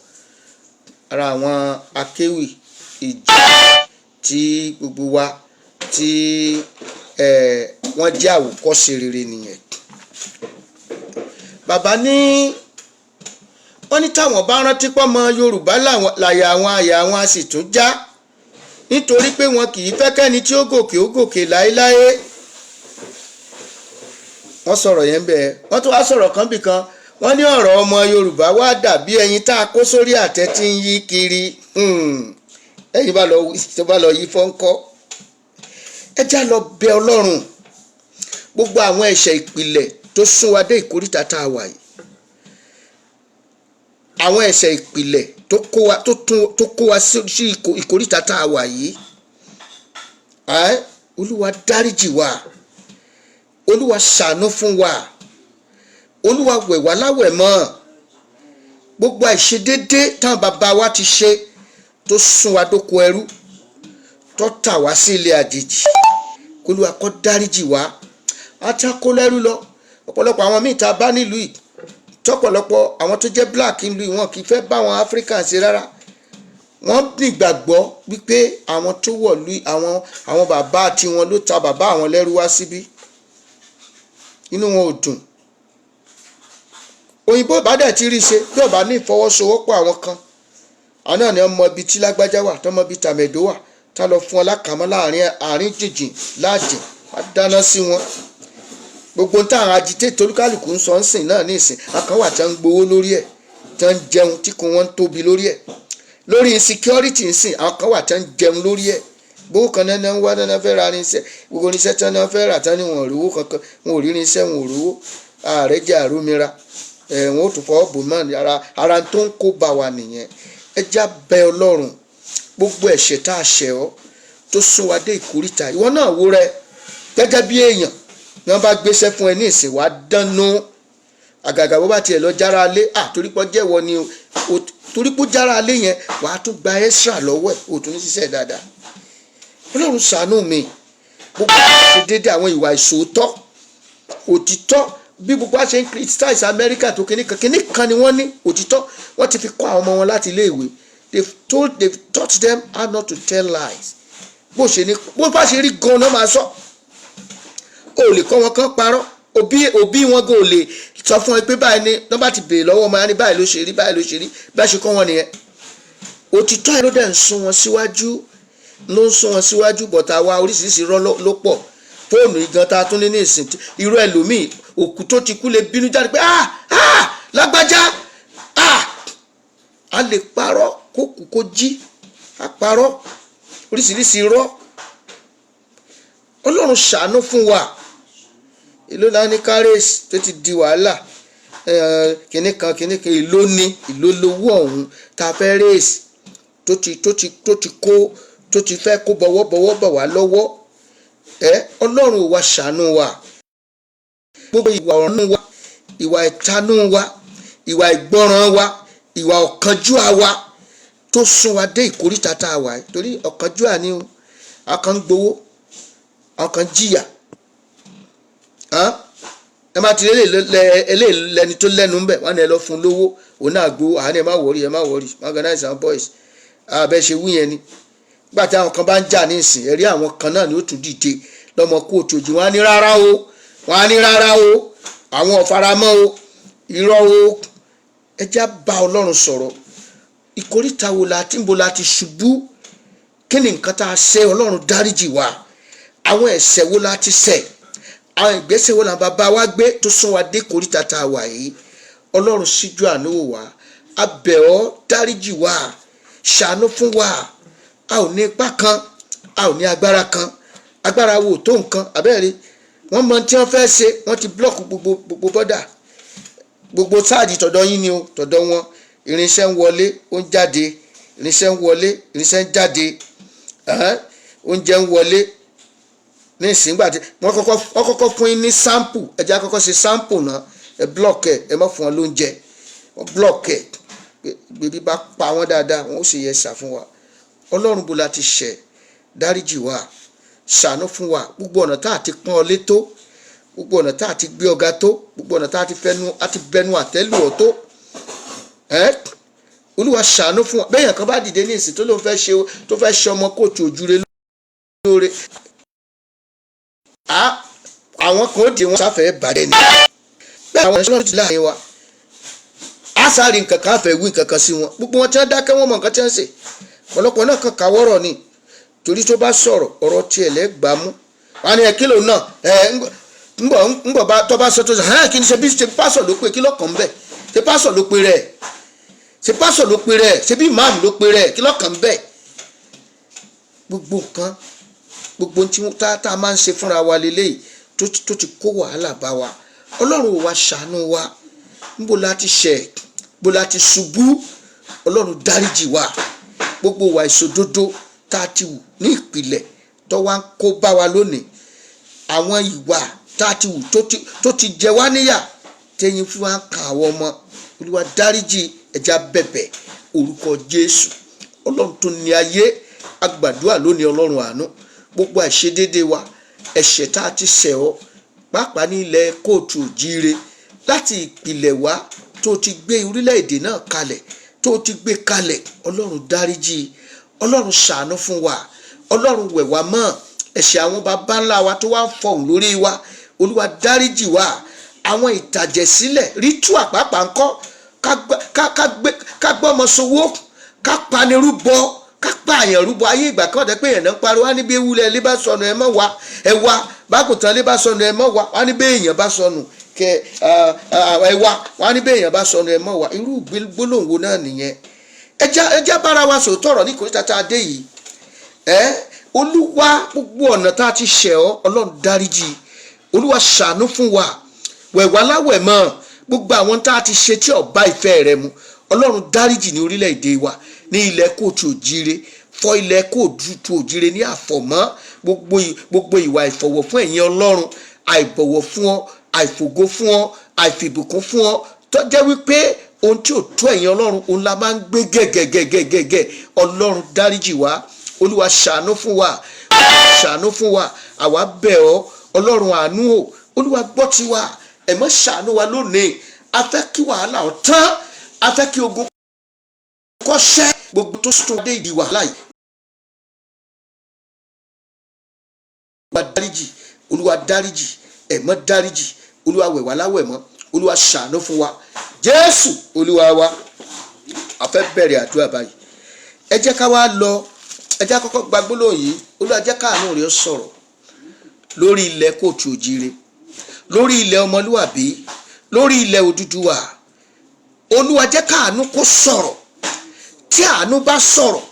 ara àwọn akéwì ìjì tí gbogbo wa tí wọ́n jẹ́ àwòkọ́ṣe rere nìyẹn. Bàbá wọ́n ní táwọn bá rántí pọ́mọ Yorùbá láyà àwọn àyà àwọn a sì tún já, nítorí pé wọn kì í fẹ́ kẹ́ni tí ó gòkè láéláé. Wọ́n sọ̀rọ̀ yẹn bẹ́ẹ̀. Wọ́n tún wá sọ̀rọ̀ kan bì kan, wọ́n ní ọ̀rọ̀ ọmọ Yorùbá wá dàbí ẹyin tá a kó sórí àtẹ tí ń yí kiri. Ẹyin tó bá lọ yí fọ́nkọ́. ẹ já lọ bẹ Ọlọ́run gbogbo àwọn ẹ̀ṣẹ̀ ìpìlẹ̀ tó sún wa dé ìkóríta tá a wà yìí, àwọn ẹ̀ṣẹ̀ ìpìlẹ̀ tó kó wa sí ìkóríta tá a wà yìí, Olúwa dáríjì wa, Olúwa ṣàánú fún wa, Olúwa wẹ̀ wá láwẹ̀ mọ́ gbogbo àìṣedédé táwọn bàbá wa ti ṣe tó sún wa dóko ẹrú, tó tà wá sí ilé àjèjì, Olúwa kó dáríjì wa. Àti kó lẹ́rú lọ ọ̀pọ̀lọpọ̀ àwọn míì tá a bá nílùú yìí, tọ́pọ̀lọpọ̀ àwọn tó jẹ́ black nílùú yìí wọn kì í fẹ́ bá àwọn Africans ṣe rárá. Wọ́n nígbàgbọ́ wípé àwọn tó wọ̀lú àwọn bàbá tiwọn ló ta bàbá àwọn lẹ́rú wá síbí, inú wọn ò dùn. Òyìnbó bá dẹ̀ ti rí ṣe bí ọba ní ìfọwọ́sowọ́pọ̀ àwọn kan, àwọn náà ni wọ́n mọ ibi tí lágbájá wà, tó mọ ibi tàmẹ̀dó wà, tá lọ fún wọn lákàmọ́ àárín jìnjìn láàjìn, wá dáná sí wọn. Gbogbo táwọn agitate olúkálùkù ń sọ ń sìn náà ní ìsìn, àkànwà tí wọ́n ń gbowó lórí ẹ̀, tí wọ́n ń jẹun tí kò wọ́n ń tóbi lórí ẹ̀. Lórí insecurity ń sìn, àwọn kan wà tí wọ́n ń jẹun lórí ẹ̀. Gbowó kan náà ń wá náà fẹ́ ra irinṣẹ́, gbogbo irinṣẹ́ tí wọ́n fẹ́ rà tán ni wọn ò rówó kankan, wọn ò rí irinṣẹ́, wọn ò rówó. Ààrẹ jẹ́ àrómira, wọn ò tún fọwọ́ bò mọ́ ara tó ń kó bá wa nìyẹn. Ẹ já bẹ Ọlọ́run gbogbo ẹ̀ṣẹ̀ tá a ṣẹ̀ ọ́ tó sún wa dé ìkóríta. Ìwọ náà wo rẹ gẹ́gẹ́ bí èèyàn, bí wọ́n bá gbéṣẹ́ fún ẹ ní ìsìn wàá dánú, àgàgà bó bá tiẹ̀ lọ jára lé, torípọ̀ jẹ́wọ́ ni o, torípọ̀ jára lé yẹn wàá tún gba extra lọ́wọ́ ẹ̀, o tún ní ṣiṣẹ́ dáadáa. Ọlọ́run ṣàánú mi gbogbo àti dédé àwọn ìwà ìṣòótọ́ òtítọ́, bí gbogbo àṣẹ ń criticize America tó kíní kan ni wọ́n ní òtítọ́, wọ́n ti fi kọ́ àwọn ọmọ wọn láti ilé ìwé. They've taught them how not to tell lies. Bó bá ṣe rí gan náà máa sọ, o lè kọ́ wọn kán parọ́, òbí wọn gan ò lè sọ fún ẹ pé báyìí ni wọ́n bá ti béèrè lọ́wọ́ ọmọ yẹn ní báyìí ló ṣe rí, báyìí ló ṣe rí, bá ṣe kọ́ wọn nìyẹn. Òtítọ́ yẹn ló dẹ̀ ń sún wọn síwájú, bọ̀tà wa oríṣiríṣi irọ́ ló pọ̀. Fóònù igan tá a tún ní ní ìsìn, irú ẹlòmíì òkú tó ti kú lè bínú jáde pé lágbájá, a lè parọ́ kó kú kó jí, a parọ́ oríṣiríṣi irọ́. Ọlọ́run ṣàánú fún wa. Ìlú náà ní kárẹ́sì tó ti di wàhálà, kìnìkan ìlólówó ọ̀hún tá a fẹ́ rẹ́sì tó ti fẹ́ kó bọ̀wọ́ bọ̀ wá lọ́wọ́. Ọlọ́run wa ṣàánú wa. Gbogbo ìwà ọ̀run wa, ìwà ìtanú wa, ìwà ìgbọràn wa, ìwà ọ̀kánjúà wa tó sún wa dé ìkóríta tá a wà yìí. Torí ọ̀kánjúà ni o, àwọn kan ń gbowó, àwọn kan jìyà. Ẹ má ti lẹ́ni tó lẹ́nu ń bẹ̀, wọ́n ní ẹ lọ fún lówó, òun náà gbowó, àní ẹ má wọrí, organize our boys. Àbẹ̀ ṣe wú yẹn ni. Nígbà tí àwọn kan bá ń jà ní ìsìn, ẹ̀rí àwọn kan náà ni ó tún dìde lọ́mọ kóòtù òjì, wọ́n á ní rárá o, àwọn ọ̀faramọ́ o, irọ́ o. Ẹ já bá Ọlọ́run sọ̀rọ̀. Ìkóríta wo níbo la ti ṣubú? Kí ni nǹkan tá a ṣe? Ọlọ́run dáríjì wa. Àwọn ẹ̀ṣẹ̀ wo la ti ṣẹ̀? Àwọn ìgbésẹ̀ wo la bàbá wa gbé tó sún wa dé ìkóríta tá a wà yìí? Ọlọ́run ṣíjú àánú wò wá, a bẹ̀ ọ́ dáríjì wa, ṣàánú fún wa. A ò ní ipá kan, a ò ní agbára kan, agbára wo tó nǹkan abẹ́rẹ́. Wọ́n mọ tí wọ́n fẹ́ ṣe, wọ́n ti blọ́ọ̀kù gbogbo bọ́dà, gbogbo sáàdì tọ̀dọ̀ yín ni o, tọ̀dọ̀ wọn. Irinṣẹ́ ń wọlé, ó ń jáde, irinṣẹ́ ń wọlé, irinṣẹ́ ń jáde, oúnjẹ ń wọlé. Ní ìsìngbà tí wọ́n kọ́kọ́ fún yín ní sample, ẹ jẹ́ àkọ́kọ́ ṣe sample náà, ẹ block ẹ má fún wọn lóúnjẹ, wọ́n block ẹ, bébí bá pa wọ́n dáadáa wọ́n ó ṣe yẹ ṣà fún wa. Ọlọ́run bó la ti ṣẹ̀, dáríjì wa, ṣàánú fún wa. Gbogbo ọ̀nà tá a ti pọ́n ọ lé tó, gbogbo ọ̀nà tá a ti gbé ọ̀gá tó, gbogbo ọ̀nà tá a ti bẹnu àtẹ́lù ọ tó, Olúwa ṣàánú fún wa. Bẹ́ẹ̀yàn kan bá dìde ní ìsìn tó lóun fẹ́ ṣe ọmọ kóòtù òjúre lóore, àwọn kan ó di wọn sáfẹ́ bàdẹ́ ni. Bẹ́ẹ̀ àwọn ẹ̀ṣọ́ ti láàrin wa, a sáré nǹkan kan fẹ́ wí nǹkan kan sí wọn. Gbogbo wọn tí wọ́n dákẹ́ wọn mọ̀ nǹkan tí wọ́n ṣe. Ọ̀pọ̀lọpọ̀ náà kan kàwọ́rọ̀ ni, torí tó bá sọ̀rọ̀ ọ̀rọ̀ tiẹ̀ lẹ́gbàá mú. Wọ́n á ní kílò náà ńgbọ̀ bá tọ́ bá sọ tó sọ kí ni ṣe bí ṣe pásọ̀ ló pe kí lọ́kàn ń bẹ̀, ṣe pásọ̀ ló pe rẹ̀, ṣe pásọ̀ ló pe rẹ̀, ṣe bí ìmáàmù ló pe rẹ̀ kí lọ́kàn ń bẹ̀. Gbogbo nǹkan gbogbo tí tá a máa ń ṣe fúnra wa lélẹ́yìí tó ti kó wàhálà bá wa. Ọlọ́run wa ṣàánú wa, níbo la ti ṣẹ̀, níbo la ti ṣubú, Ọlọ́run dáríjì wa. Gbogbo wa ìṣòdodo tá a ti wù ní ìpìlẹ̀ tó wá ń kó bá wa lónìí, àwọn ìwà tá a ti wù tó ti jẹ wá níyà tẹ́yìn fún wa kàn àwọn ọmọ, Olúwa dáríjì, ẹja bẹ̀bẹ̀ orúkọ Jésù. Ọlọ́run tó ní ayé, a gbàdúrà lónìí Ọlọ́run àánú, gbogbo àìṣedéédé wa, ẹ̀ṣẹ̀ tá a ti ṣẹ̀ ọ́ pàápàá ní ilẹ̀ kóòtù òjíire láti ìpìlẹ̀ wá tó ti gbé orílẹ̀-èdè náà kalẹ̀, tó ti gbé kalẹ̀, Ọlọ́run dáríjì, Ọlọ́run ṣàánú fún wa, Ọlọ́run wẹ̀ wá mọ́ ẹ̀ṣẹ̀ àwọn baba ńlá wa tó wá ń fọhùn lórí wa, Olúwa dáríjì wa. Àwọn ìtàjẹ̀sílẹ̀ rítú àpápá ńkọ́, ká gbọ́mọ sowó, ká panirúbọ, ká pààyàn rúbọ. Ayé ìgbà kan dẹ́ pé èèyàn náà pariwo wá níbi ewúrẹ́ ilé bá sọnù ẹ mọ́ wá, ẹ wá bákùtàn ilé bá sọnù ẹ mọ́ wá, wá níbi èèyàn bá sọnù ẹ wá, wá níbi èèyàn bá sọnù ẹ mọ́ wá. Irú gbólóhùn wo náà nìyẹn? ẹjá bára wa sòótọ́ ọ̀rọ̀ ní ìkórìtà tá a dé yìí. Olúwa, gbogbo ọ̀nà tá a ti ṣẹ̀ ọ́, Ọlọ́run dáríjì, Olúwa ṣàánú fún wa, wẹ̀ wá láwẹ̀ mọ́ gbogbo àwọn tá a ti ṣe tí ò bá ìfẹ́ rẹ mu. Ọlọ́run dáríjì ní orílẹ̀-èdè wa, ní ilẹ̀ kóòtù òjíire, fọ́ ilẹ̀ kóòtù òjíire ní àfọ̀mọ́ gbogbo ìwà ìfọ̀wọ̀ fún ẹ̀yin Ọlọ́run, àìbọ̀wọ̀ fún ọ, àìfògo fún ọ, àìfìbùkún fún ọ, tó jẹ́ wípé ohun tí ò tó ẹ̀yin Ọlọ́run òun la máa ń gbé gẹ́gẹ́gẹ́gẹ́gẹ́. Ọlọ́run dáríjì wá, Olúwa ṣàánú fún wa, ṣàánú fún wa. Àwa bẹ̀ ọ́ Ọlọ́run àánú o, Olúwa gbọ́ tiwa, ẹ má ṣàánú wa lónìí. A fẹ́ kí wàhálà ó tán, a fẹ́ kí ogun kó ṣẹ́, gbogbo tó sún dé ìdí wàhálà yìí. Olúwa dáríjì, Olúwa dáríjì, ẹ má dáríjì, Olúwa wẹ̀ wá láwẹ̀ mọ́, Olúwa ṣàánú fún wa. Jésù Olúwa wa. A fẹ́ bẹ̀rẹ̀ àdúrà báyìí. Ẹ jẹ́ ká wá lọ, ẹ jẹ́ kọ́kọ́ gba gbólóhùn yìí. Olúwa jẹ́ káàánú rẹ̀ sọ̀rọ̀ lórí ilẹ̀ kóòtù òjíire, lórí ilẹ̀ ọmọlúwàbí, lórí ilẹ̀ Odùduwà. Olúwa jẹ́ káàánú kó sọ̀rọ̀. Tí àánú bá sọ̀rọ̀,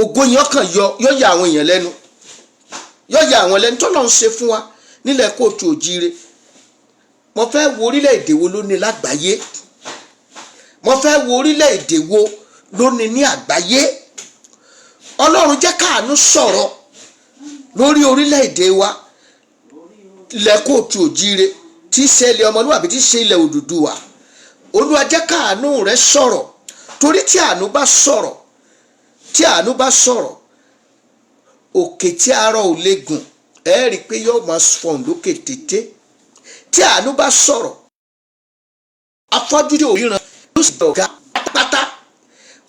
ògo yẹn kàn yóò yà àwọn èèyàn lẹ́nu, yóò yà àwọn lẹ́nu tó lọ́n ṣe fún wa nílẹ̀ kóòtù òjíire. Mo fẹ́ wo orílẹ̀-èdè wo ló ní lágbàáyé, mo fẹ́ wo orílẹ̀-èdè wo ló ní ní àgbáyé. Ọlọ́run jẹ́ káàánú sọ̀rọ̀ lórí orílẹ̀-èdè wa, ilẹ̀ kóòtù òjíire tí í ṣe ilẹ̀ ọmọlúwàbí, tí í ṣe ilẹ̀ Odùduwà. Olúwa jẹ́ káàánú rẹ̀ sọ̀rọ̀, torí tí àánú bá sọ̀rọ̀, tí àánú bá sọ̀rọ̀, òkè tí arọ ò lè gùn, ẹ rí i pé yóò máa fọ̀n lókè tété. Tí àánú bá sọ̀rọ̀, afọ́jú tí ò ríran ló sì dọ̀gá pátápátá.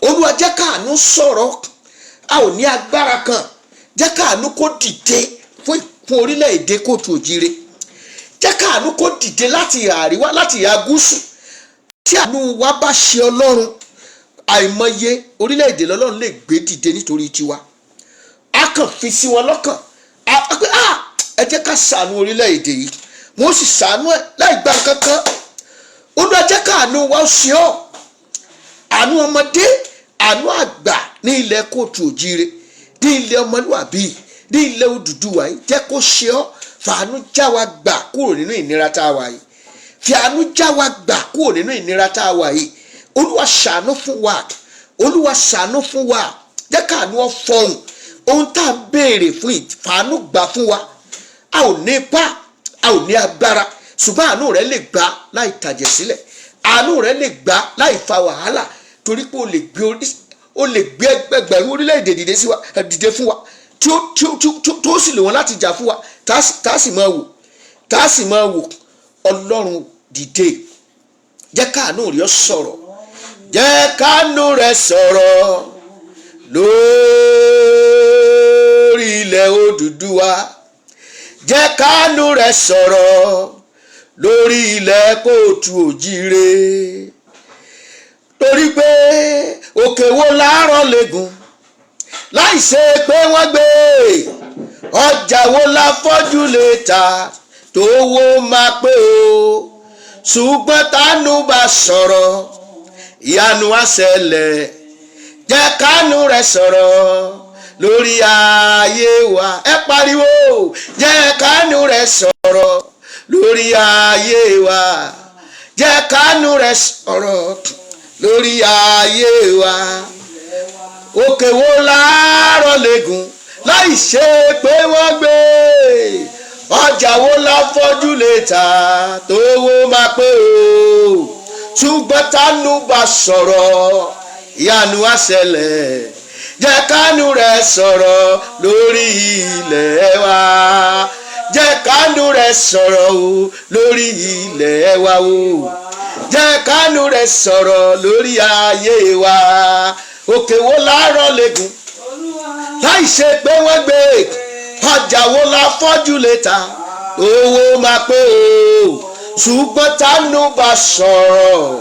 Olúwa jẹ́ káàánú sọ̀rọ̀, a ò ní agbára kan, jẹ́ káàánú kó dìde fún orílẹ̀-èdè kóòtù òjíire. Jẹ́ káàánú kó dìde láti ìhà àríwá, láti ìhà gúúsù. Tí àánú wa bá ṣe Ọlọ́run, àìmọye orílẹ̀-èdè lọ́lọ́run lè gbé dìde nítorí tiwa. A kàn fi sí wọn lọ́kàn, ẹ jẹ́ ká ṣàánú orílẹ̀-èdè yìí, wọ́n sì ṣàánú ẹ̀ láì gba kankan. Olúwa jẹ́ káàánú wa ó ṣe ọ́, àánú ọmọdé, àánú àgbà ní ilẹ̀ kóòtù òjíire, ní ilẹ̀ ọmọlúwàbí, ní ilẹ̀ Odùduwà yìí, jẹ́ kó ṣe ọ́. Fàánú já wa gbà kúrò nínú ìnira tá a wà yìí, fi àánú já wa gbà kúrò nínú ìnira tá a wà yìí. Olúwa ṣàánú fún wa, Olúwa ṣàánú fún wa, jẹ́ káàánú ọ fọhùn. Ohun tá a ń béèrè fún ìfàánú gbà fún wa. A ò ní ipá, a ò ní agbára, ṣùgbọ́n àánú rẹ lè gbà láì tàjẹ̀ sílẹ̀, àánú rẹ lè gbà láì fa wàhálà, torí pé o lè gbé ẹgbẹ̀rún orílẹ̀-èdè dìde fún wa, tí ó sì lò wọ́n láti jà fún wa, tá a sì máa wò. Ọlọ́run dìde, jẹ́ káàánú rẹ sọ̀rọ̀, jẹ́ káàánú rẹ sọ̀rọ̀ lórí ilẹ̀ Odùduwà, jẹ́ káàánú rẹ sọ̀rọ̀ lórí ilẹ̀ kóòtù òjíire. Torí pé òkè wo láàárọ̀ lẹ́gùn láì ṣe pé wọ́n gbé, ọjà wo la fọ́jú lè ta tówó máa pé o. Ṣùgbọ́n tánú bá sọ̀rọ̀, ìyanu á ṣẹlẹ̀. Jẹ́ káàánú rẹ sọ̀rọ̀ lórí ayé wa. Ẹ pariwo, jẹ́ kánú rẹ̀ sọ̀rọ̀ lórí ayé wa. Jẹ́ kánú rẹ̀ sọ̀rọ̀ lórí ayé wa. Òkè wo láàárọ̀ lẹ́gùn láì ṣe pé wọ́n gbé? Ọjà wo láfọ́jú lè tà tówó máa pé o? Ṣùgbọ́n tánú bá sọ̀rọ̀ ìyanu á ṣẹlẹ̀. Jẹ́ kánú rẹ̀ sọ̀rọ̀ lórí ilẹ̀ wa. Jẹ́ kánú rẹ̀ sọ̀rọ̀ o lórí ilẹ̀ wa o. Jẹ́ kánú rẹ̀ sọ̀rọ̀ lórí ayé wa. Òkè wo láàárọ̀ lẹ́gùn láì ṣe pé wọ́n gbé? Ọjà wo láfọ́jú lè tà owó máa pé o? Ṣùgbọ́n tánú bá sọ̀rọ̀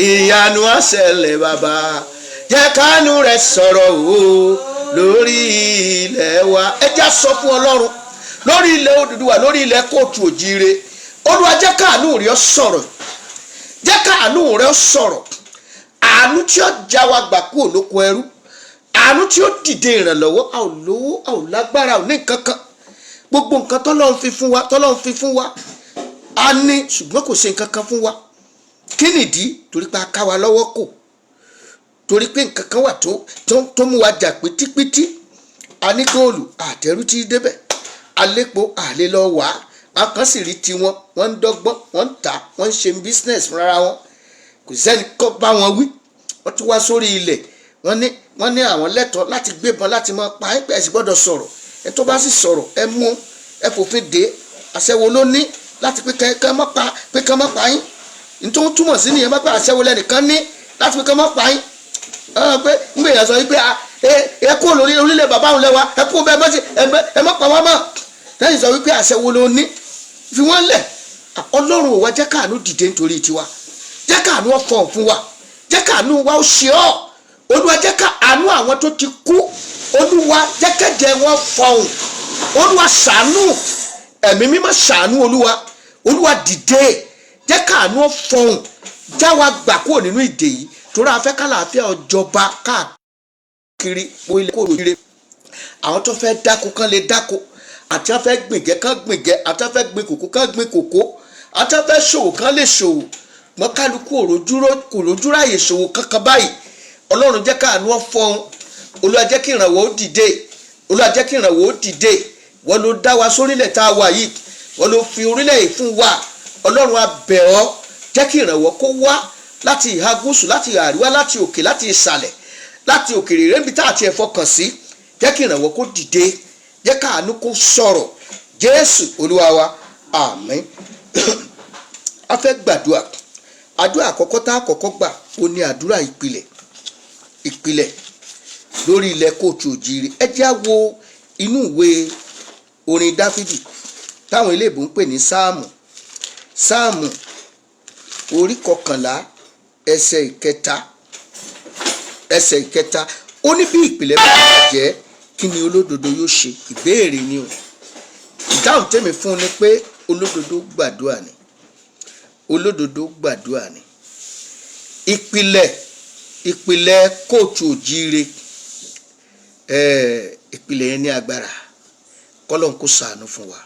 ìyanu á ṣẹlẹ̀ bàbá. Jẹ́ kánú rẹ̀ sọ̀rọ̀ o lórí ilẹ̀ wa. Ẹ já sọ fún Ọlọ́run lórí ilẹ̀ Odùduwà, lórí ilẹ̀ kóòtù òjíire. Olúwa jẹ́ káàánú rẹ̀ sọ̀rọ̀, jẹ́ káàánú rẹ̀ sọ̀rọ̀. Àánú tí ó já wa gbà kúrò lóko ẹrú, àánú tí ó dìde ìrànlọ́wọ́. A ò lówó, a ò lágbára, a ò ní nǹkan kan. Gbogbo nǹkan tọ́lọ́run fi fún wa a ní, ṣùgbọ́n kò ṣe nǹkan kan fún wa. Kí nìdí? Torí pé a ká wa lọ́wọ́ kò, torí pé nǹkan kan wà tó mú wa jà pítípítí. A ní góòlù àtẹrù tí débẹ̀, alépo àlè lọ wá. A kan sì rí tiwọn, wọ́n ń dọ́gbọ́n, wọ́n ń tà, wọ́n ń ṣe business fúnra wọn. Kò sẹ́ni kọ́ bá wọn wí. Wọ́n tún wá sórí ilẹ̀, wọ́n ní àwọn lẹ́tọ̀ọ́ láti gbébọn láti máa pa ẹ́, ẹ sì gbọ́dọ̀ sọ̀rọ̀. Ẹ tó bá sì sọ̀rọ̀ ẹ mú, ẹ fòfin dè. Àṣẹwo ló ní láti pé kẹ́ mọ́ pa yín. Nítorí túmọ̀ sí nìyẹn, bá pé àṣẹwo lẹ́nìkan ní láti pé kẹ́ mọ́ pa yín. Pé ń gbé èèyàn sọ wípé ẹ kú lórí orílẹ̀ bàbá òun lẹ́wà, ẹ kú bẹ́ẹ̀ mọ́sí ẹ mọ́ pa wọ́n mọ́. Lẹ́yìn sọ wípé àṣẹwo ló ní, fi wọ́n lẹ̀. Ọlọ́run ò wá jẹ́ káàánú dìde nítorí tiwa, jẹ́ káàánú ọ̀fọ̀ fún wa, jẹ́ káàánú wa ó ṣe ọ́. Olúwa jẹ́ káàánú àwọn tó ti kú, Olúwa jẹ́ kẹ́jẹ́ wọn fọhùn. Olúwa ṣàánú, ẹ̀mí mímọ́ ṣàánú. Olúwa dìde, jẹ́ káàánú fọhùn, já wa gbà kúrò nínú ìdè yìí. Torí a fẹ́ kálàáfíà ọjọba káàkiri ilẹ̀ kóòtù òjíire. Àwọn tó fẹ́ dáko kán lè dáko, àti wọ́n fẹ́ gbìngẹ́ kán gbìngẹ́, àti wọ́n fẹ́ gbin kòkó kán gbin kòkó, àti wọ́n fẹ́ ṣòwò kán lè ṣòwò. Mọ́ kálukú kò rójú ráyè ṣòwò kankan báyìí. Ọlọ́run jẹ́ káàánú fọhùn. Olúwa jẹ́ kí ìrànwọ́ ó dìde, Olúwa jẹ́ kí ìrànwọ́ ó dìde. Wọ́n ló dá wa sórílẹ̀ tá a wà yìí, wọ́n ló fi orílẹ̀ yìí fún wa. Ọlọ́run a bẹ̀ ọ́, jẹ́ kí ìrànwọ́ kó wá láti ìhà gúúsù, láti ìhà àríwá, láti òkè, láti ìsàlẹ̀, láti òkèrè rẹ́ńbí tá àti ẹ̀fọ́ kàn sí. Jẹ́ kí ìrànwọ́ kó dìde, jẹ́ káàánú kó sọ̀rọ̀. Jésù Olúwa wa, àmín. A fẹ́ gbàdúrà. Àdúrà àkọ́kọ́ tá a kọ́kọ́ gbà ó ní àdúrà ìpìlẹ̀ lórí ilẹ̀ kóòtù òjíire. Ẹ jẹ́ á wo inú ìwé orin Dáfídì táwọn eléèbó ń pè ní sáàmù orí 11 ẹsẹ̀ ìkẹta. Ó ní bí ìpìlẹ̀ bá jẹ́ kí ni olódodo yóò ṣe? Ìbéèrè ni o. Ìdáhùn tèmi fún ni pé olódodo gbàdúrà ni. Ìpìlẹ̀ kóòtù òjíire, ìpìlẹ̀ yẹn ní agbára. Kọ́lọ́n kó ṣàánú fún wa.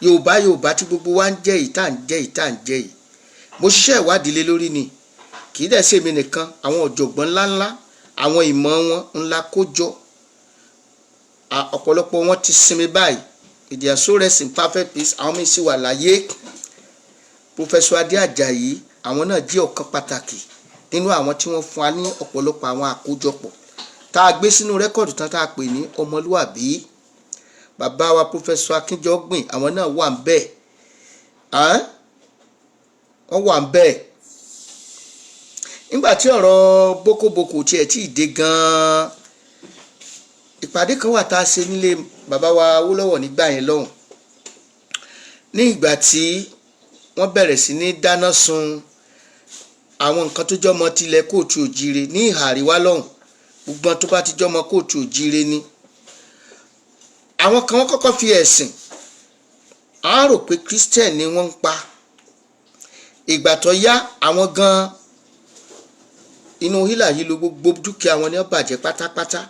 Yorùbá tí gbogbo wa ń jẹ́ yìí, tá à ń jẹ́ yìí. Mo ṣiṣẹ́ ìwádìí lé lórí ni, kì í dẹ̀ ṣe mi nìkan. Àwọn ọ̀jọ̀gbọ́n ńláńlá, àwọn ìmọ̀ wọn ńlá kó jọ. Ọ̀pọ̀lọpọ̀ wọn ti sinmi báyìí. They are so rest in perfect peace. Àwọn míì sì wà láyé. Professor Adé Àjàyí, àwọn náà jẹ́ ọ̀kan pàtàkì nínú àwọn tí wọ́n fún wa ní ọ̀pọ̀lọpọ̀ àwọn àkójọpọ̀ tá a gbé sínú rẹ́kọ̀dù tán tá a pè ní ọmọlúwàbí. Bàbá wa Professor Akínjọ́gbìn, àwọn náà wà ń bẹ̀. Wọ́n wà ń bẹ̀. Nígbà tí ọ̀rọ̀ bókóbókó tiẹ̀ tí ì dé gan-an, ìpàdé kan wà tá a ṣe nílé bàbá wa Awólọ́wọ̀ nígbà yẹn lọ́hùn. Ní ìgbà tí wọ́n bẹ̀rẹ̀ sí ní dáná sun àwọn nǹkan tó jọmọ tilẹ̀ kóòtù òjíire ní ìhà àríwá lọ́hùn, gbogbo tó bá ti jọmọ kóòtù òjíire ni. Àwọn kan wọ́n kọ́kọ́ fi ẹ̀sìn, a rò pé Christian ni wọ́n ń pa. Ìgbà tó yá, àwọn gan inú hílà yìí ló gbogbo dúkìá wọn ní ó bàjẹ́ pátápátá.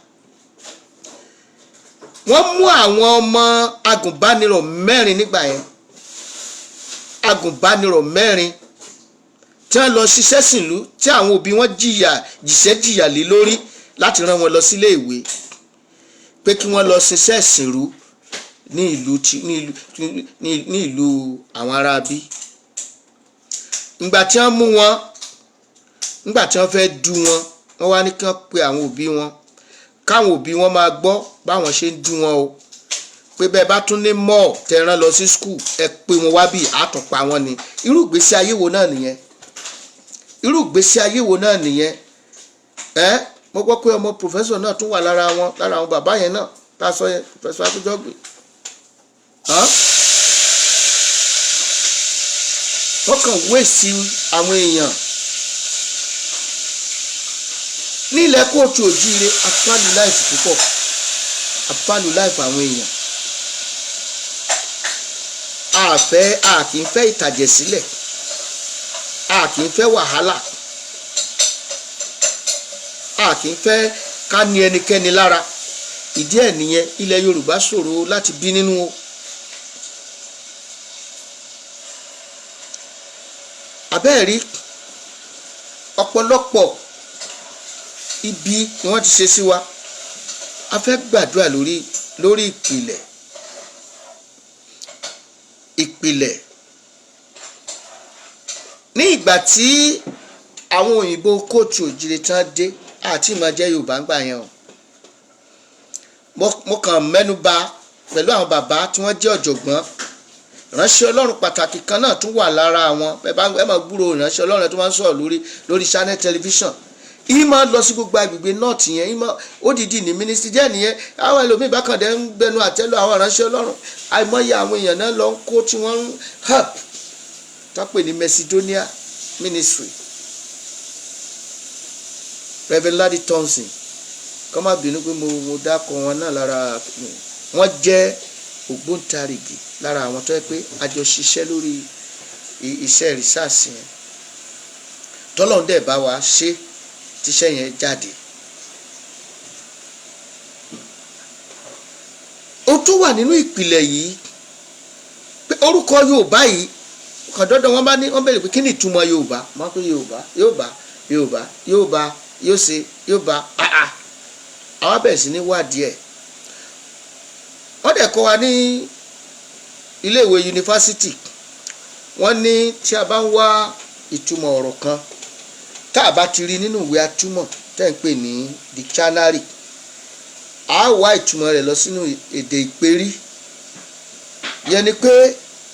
wọ́n mú àwọn ọmọ agùnbánirọ̀ 4 nígbà yẹn, agùnbánirọ̀ 4 tí wọ́n lọ ṣiṣẹ́ sìnlú tí àwọn òbí wọn jìyà lé lórí láti rán wọn lọ sílé ìwé pé kí wọ́n lọ ṣiṣẹ́ ìsìnrú ní ìlú àwọn aráabí. ìgbà tí wọ́n mú wọn, nígbà tí wọ́n fẹ́ dú wọn, wọ́n wá ní kí wọ́n pe àwọn òbí wọn, káwọn òbí wọn máa gbọ́ báwọn ṣe ń dú wọn o, pé bẹ́ẹ̀ bá tún ní mọ́ tẹ̀ràn lọ sí skul ẹ pé wọn wá bí àtúnpa wọn ni. irú ìgbésí ayé wo náà nìyẹn? irú ìgbésí ayé wo náà nìyẹn? mo gbọ́ pé ọmọ pòfẹ́sọ̀ náà tún wà lára àwọn bàbá yẹn náà tá a sọ yẹn, pòfẹ́sọ̀ Akínjọ́gbè. wọ́n kàn wéèsì àwọn èèyàn ní ilẹ̀ kóòtù òjíire. àpálù láìfù púpọ̀, àpálù láìfù àwọn èèyàn. a kì í fẹ́ ìtàjẹ̀sílẹ̀, a kì í fẹ́ wàhálà, a kì í fẹ́ ká ní ẹnikẹ́ni lára. ìdí ẹ̀ nìyẹn ilẹ̀ Yorùbá ṣòro láti bí nínú o. abẹ́ẹ̀rí ọ̀pọ̀lọpọ̀ ibi ni wọ́n ti ṣe sí wa. a fẹ́ gbàdúrà lórí ìpìlẹ̀. ní ìgbà tí àwọn òyìnbó kóòtù òjìrè tán dé, àti ìmọ̀ jẹ́ Yorùbá ń gbà yẹn o. mo kàn mẹ́nu bà pẹ̀lú àwọn bàbá tí wọ́n jẹ́ ọ̀jọ̀gbọ́n. ìránṣẹ́ Ọlọ́run pàtàkì kan náà tún wà lára àwọn. ẹ máa gbúrò ìránṣẹ́ Ọlọ́run tó máa ń sọ̀rọ̀ lórí channel television. ìmọ̀ lọ sí gbogbo agbègbè north yẹn, ìmọ̀ odidi ní ministry jẹ́ nìyẹn. àwọn ẹlòmíì bá kàn dé ń gbẹnu àtẹ́lù àwọn ìránṣẹ́ Ọlọ́run. àìmọye àwọn èèyàn náà lọ ń kó tí wọ́n ń help tápè ní Macedonia ministry. Reverend Ladi Thompson, kọ́ má bínú pé mo dákọ̀ wọn náà lára. wọ́n jẹ́ ògbóǹtarìgì lára àwọn tó yẹ pé a jọ ṣiṣẹ́ lórí iṣẹ́ rìsáàsì yẹn. tọ́lọ́run dẹ̀ bá wa ṣe tíṣẹ́ yẹn jáde. ó tún wà nínú ìpìlẹ̀ yìí pé orúkọ Yorùbá yìí kàn dọ́dọ̀ wọ́n bẹ̀rẹ̀ pé kí ni ìtumọ̀ Yorùbá? wọ́n pé Yorùbá yóò ṣe Yorùbá. àwọn bẹ̀rẹ̀ sí ní wádìí ẹ̀. wọ́n dẹ̀ kọ́ wa ní iléèwé yunifásitì. wọ́n ní tí a bá ń wá ìtumọ̀ ọ̀rọ̀ kan tá a bá ti rí nínú ìwé atúmọ̀ tẹ́ ń pè ní dictionary, a wá ìtumọ̀ rẹ̀ lọ sínú èdè ìpérí. yẹn ni pé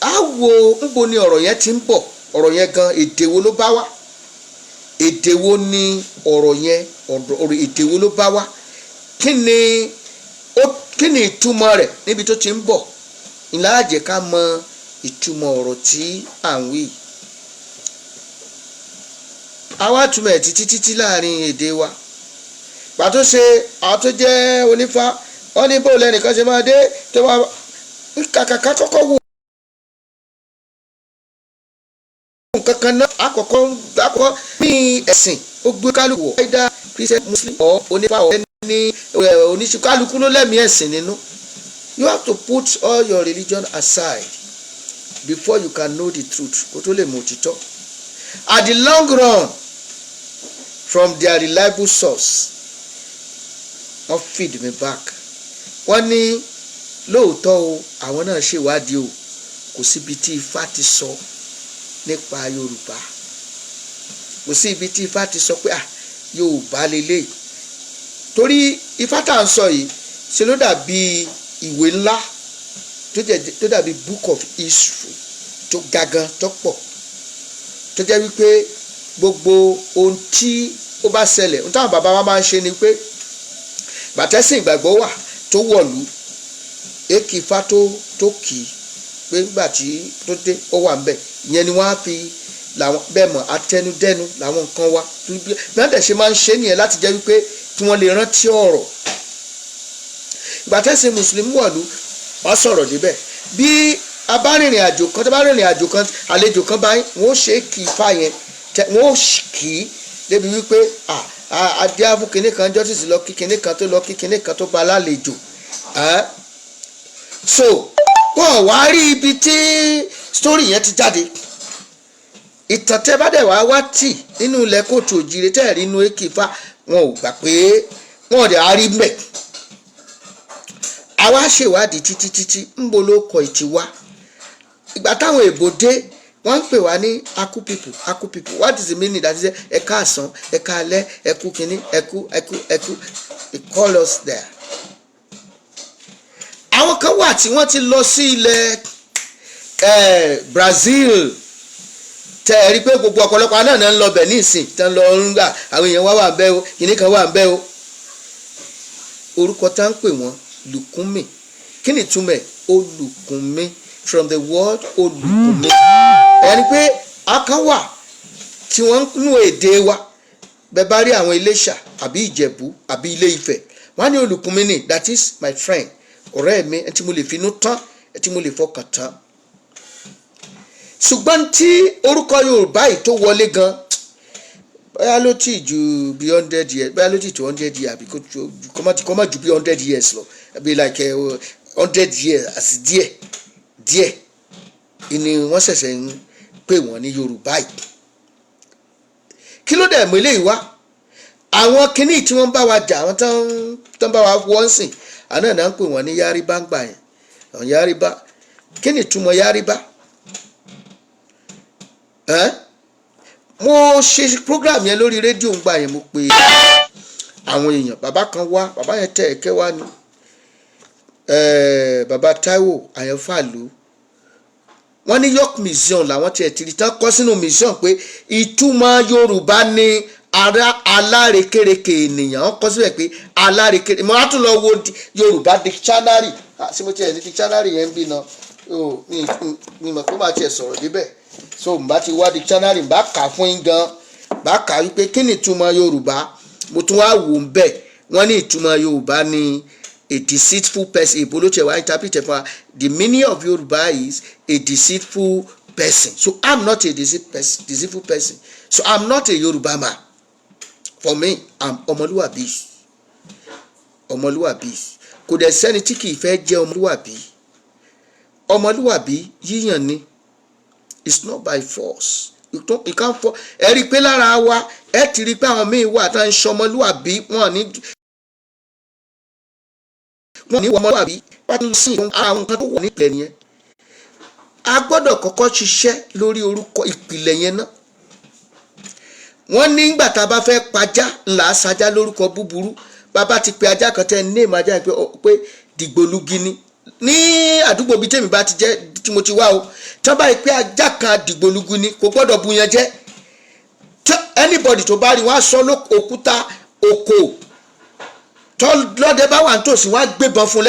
a wo níbo ni ọ̀rọ̀ yẹn ti ń bọ̀, ọ̀rọ̀ yẹn gan èdè wo ló bá wá, èdè wo ni ọ̀rọ̀ yẹn, èdè wo ló bá wá, kí ni ìtumọ̀ rẹ̀ níbi tó ti ń bọ̀. ìlà àjẹ́ ká mọ ìtumọ̀ ọ̀rọ̀ tí à ń wí. àwa túmọ̀ ẹ̀ títí láàrin èdè wa. pàtó ṣe àwọn tó jẹ́ onífá, wọ́n ní bóòlù ẹnìkan ṣe máa dé tó wá kàkà kọ́kọ́ wò nǹkan kan náà. àkọ́kọ́ ní ẹ̀sìn ó gbé kálukú wọ̀, either Christian, Muslim or onífá or ẹni oníṣẹ́, kálukú ló lẹ́mìí ẹ̀sìn nínú. You have to put all your religion aside before you can know the truth. kó tó lè mọ̀ òtítọ́. At the long run, from their reliable source, wọ́n feed me back. wọ́n ní lóòótọ́ o, àwọn náà ṣèwádìí o, kò síbi tí Ifá ti sọ nípa Yorùbá, kò sí ibi tí Ifá ti sọ pé Yorùbá lélẹ́yìí. torí Ifá tá à ń sọ yìí ṣe ló dàbí ìwé ńlá tó dàbí book of history tó gagan tó pọ̀, tó jẹ́ wípé gbogbo ohun tí ó bá ṣẹlẹ̀, ohun táwọn bàbá wa máa ń ṣe ni pé gbàtẹ́sìn ìgbàgbọ́ wà tó wọ̀lú, èkì Ifá tó kì í pé nígbà tí tó dé ó wà ńbẹ̀, ìyẹn ni wọ́n á fi làwọn bẹ́ẹ̀ mọ̀ atẹnudẹ́nu làwọn nǹkan wa bí wọ́n dẹ̀ ṣe máa ń ṣe nìyẹn láti jẹ́ wípé kí wọ́n lè rántí ọ̀rọ̀. ìgbàtẹ́sìn mùsùlùmí wọ̀lú wọ́n sọ̀rọ̀ débẹ̀. bí a bá rìnrìn àjò kan, tó bá rìnrìn àjò kan, àlejò kan báyìí, wọ́n ó ṣe kì í Ifá yẹn, wọ́n ó kì í débi wípé adé fún kinní kan jọ́sìsì lọ kí kinní kan tó lọ kí kinní kan tó bá lálejò. so wọ́n wá rí ibi tí story yẹn ti jáde. Ìtàn tẹ́ bá dẹ̀ wá tì nínú ilẹ̀ kóòtù òjìrè tẹ́ rí inú èkìfà wọn ò gbà pé wọn ò dẹ̀ á rí mẹ́. àwa ṣèwádìí títí ń bo ló kọ ìtì wá. ìgbà táwọn èbò dé wọ́n ń pè wá ní aku people. What is the meaning? That is ẹ káàsán, ẹ káalẹ́, ẹ kú kínní, ẹ kú. They call us there. àwọn kan wà tí wọ́n ti lọ sí ilẹ̀ Brazil tẹ́ ẹ rí pé gbogbo ọ̀pọ̀lọpọ̀ náà ń lọ bẹ̀ ní ìsìn tẹ́ ń lọ ń gbà àwọn èèyàn wà ń bẹ́ o kìnní kan wà ń bẹ́ o. orúkọ tá ń pè wọ́n lùkúnmí. kí ni ìtumọ̀ olùkúnmí? From the word olùkúnmí. ẹni pé akán wà tí wọ́n ń nú èdè wa bẹ́ẹ̀ bá rí àwọn Iléṣà àbí Ìjẹ̀bú àbí Ilé Ifẹ̀ wọ́n á ní olùkúnmí ni, that is my friend, ọ̀rẹ́ mi, ẹni tí mo lè finú tán, ẹni tí mo lè fọkàn tán. ṣùgbọ́n tí orúkọ Yorùbá yìí tó wọlé gan bóyá ló tì ju bí 100 years, bóyá ló tì tó 100 years àbí kó má ju bí 100 years lọ àbí like 100 years àti díẹ̀ ni wọ́n ṣẹ̀ṣẹ̀ ń pè wọ́n ní Yorùbá yìí. kí ló dẹ̀ mú eléyìí wá? àwọn kinní tí wọ́n bá wa jà, àwọn tán bá wa wọ́n sìn àná náà ń pè wọ́n ní Yáríbá ń gbà yẹn. àwọn Yáríbá, kí ni ìtumọ̀ Yáríbá? mo ṣe program yẹn lórí rédíò ń gbà yẹn, mo pe àwọn èèyàn, bàbá kan wá, bàbá yẹn tẹ̀ ẹ̀kẹ́ wá ní bàbá Táíwò Àyànfàlú. wọ́n ní York Museum làwọn tiẹ̀ tìrì tán kọ́ sínú museum pé ìtumọ̀ Yorùbá ní alárekereke ènìyàn. wọ́n kọ́ síbẹ̀ pé alárekereke. mo á tún lọ wo Yorùbá dictionary. sí mo tiẹ̀ ní dictionary yẹn ń bí náà mi mọ̀ pé màá tiẹ̀ sọ̀rọ̀ débẹ̀. so n bá ti wá dictionary n bá kà fún yín gan, bá kà wípé kí ni ìtumọ̀ Yorùbá. mo tún wá wò ń bẹ̀, wọ́n ní ìtumọ̀ Yorùbá ní a deceitful person. èbó ló tiẹ̀ wá interpret fún wa. The meaning of Yorùbá is a deceitful person. So I'm not a deceitful person. So I'm not a Yorùbá man. For me, I'm ọmọlúwàbí. kò dẹ̀ sẹ́ni tí kì í fẹ́ jẹ́ ọmọlúwàbí. ọmọlúwàbí yíyàn ni. It's not by force. You can't force. ẹ rí i pé lára wa ẹ ti rí i pé àwọn míì wà tá à ń ṣọmọlúwàbí wọn ní ọmọlúwàbí pátá sí àwọn nǹkan tó wà nípìnlẹ̀ nìyẹn. a gbọ́dọ̀ kọ́kọ́ ṣiṣẹ́ lórí orúkọ ìpìlẹ̀ yẹn náà. wọ́n ní ìgbà tá a bá fẹ́ pajá ńlá ṣajá lórúkọ búburú. bàbá ti pe ajá kan tẹ́ ní èèmọ̀ ajá pé dìgbòlugi ni. ní àdúgbò bíi tèmi bá ti jẹ́ tí mo ti wá o, tí wọ́n bá rí pé ajá kan dìgbòlugi ni kò gbọ́dọ̀ bu yẹn jẹ́. anybody tó bá rí wọ́n á sọ òkúta òkò lọ́dẹ bá wà nítòsí wọ́n á gbébọn fún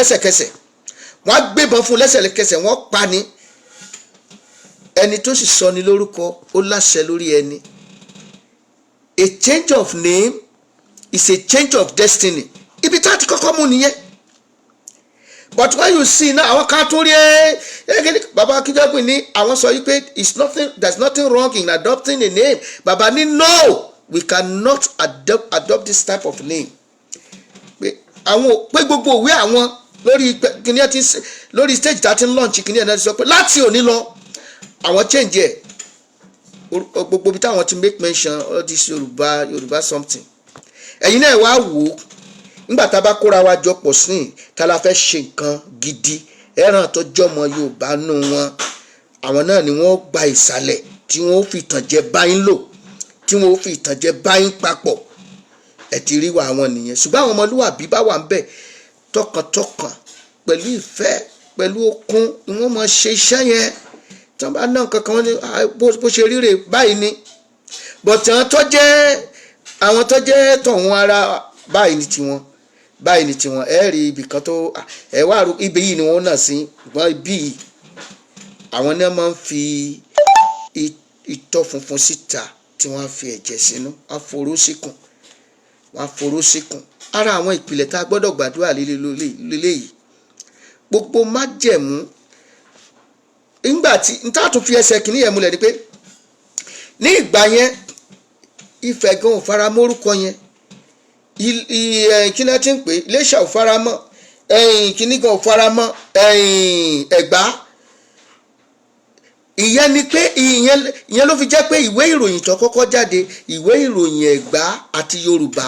lẹ́sẹ̀kẹsẹ̀. wọ́n pa ni. ẹni tó sì sọ ni lórúkọ ó láṣẹ lórí ẹni. A change of name is a change of destiny. ibi tá a ti kọ́kọ́ mú nìyẹn. but when you see now àwọn kan tó rí baba Akínjọ́gbìn ní àwọn sọ wípé there's nothing wrong in adopting a name. baba ní no, we cannot adopt this type of name. pé gbogbo òwe àwọn lórí stage tá a ti ń launch kìnìún ẹ̀ náà ti sọ pé láti òní lọ àwọn change ẹ̀ gbogbo bí táwọn ti make mention all this Yorùbá something. ẹ̀yin náà wá wò ó nígbà tá a bá kóra wa jọ pọ̀ sí i tá la fẹ́ ṣe nǹkan gidi ẹran tó jọmọ Yorùbá nù wọn. àwọn náà ni wọ́n gba ìsàlẹ̀ tí wọ́n fi ìtànjẹ báyìí lò, tí wọ́n fi ìtànjẹ báyìí papọ̀. ẹ ti rí wa àwọn nìyẹn. ṣùgbọ́n àwọn ọmọlúwàbí bá wà ń bẹ̀ tọkàntọkàn pẹ̀lú ìfẹ́ pẹ̀lú okun ni wọ́n máa ṣe iṣẹ́ yẹn. tí wọ́n bá ná nǹkan kan wọ́n ní bó ṣe ríre báyìí ni. but àwọn tó jẹ́ tọ̀hún ara báyìí ni tiwọn ẹ rí ibì kan tó ẹ wá ibì yìí ni wọ́n náà sí. ṣùgbọ́n ibì yìí àwọn náà máa ń fi itọ́ funfun síta tí wọ́n á fi ẹ̀jẹ̀ sínú, wọ́n á foró síkùn. ara àwọn ìpìlẹ̀ tá a gbọ́dọ̀ gbàdúrà lélẹ́yìí. gbogbo májẹ̀mú nígbà tí n tá tún fi ẹsẹ̀ kìíní yẹn múlẹ̀ ni pé ní ìgbà yẹn Ifẹ̀ gan ò fara mọ́ orúkọ yẹn. kí ni a ti ń pè Iléṣà ò fara mọ́, kíní kan ò fara mọ́ Ẹ̀gbá. Ìyẹn ni pé ìyẹn ló fi jẹ́ pé ìwé ìròyìn tó kọ́kọ́ jáde ìwé ìròyìn Ẹ̀gbá àti Yorùbá,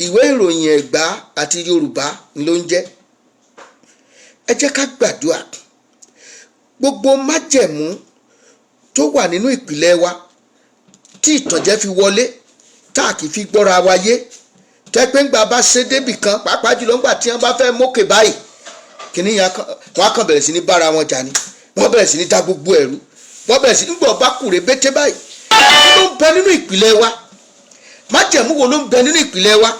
ìwé ìròyìn Ẹ̀gbá àti Yorùbá ló ń jẹ́. Ẹ jẹ́ ká gbàdúrà gbogbo májẹ̀mú tó wà nínú ìpìlẹ̀ wa tí ìtànjẹ fi wọlé tá a kì í fi gbọ́ra wa yé tẹ́ pé ńgbà bá ṣe débì kan pàápàá jùlọ ńgbà tí wọ́n bá fẹ́ mókè báyìí kìnìyàn wọ́n á kàn bẹ̀rẹ̀ sí ní bára wọn jà ní wọ́n bẹ̀rẹ̀ sí ní dá gbogbo ẹ̀rú wọ́n bẹ̀rẹ̀ sí ní gbọ́ bá kùrè bété báyìí ló ń bẹ nínú ìpìlẹ̀ wa májẹ̀mú wo ló ń bẹ nínú ìpìlẹ̀ wa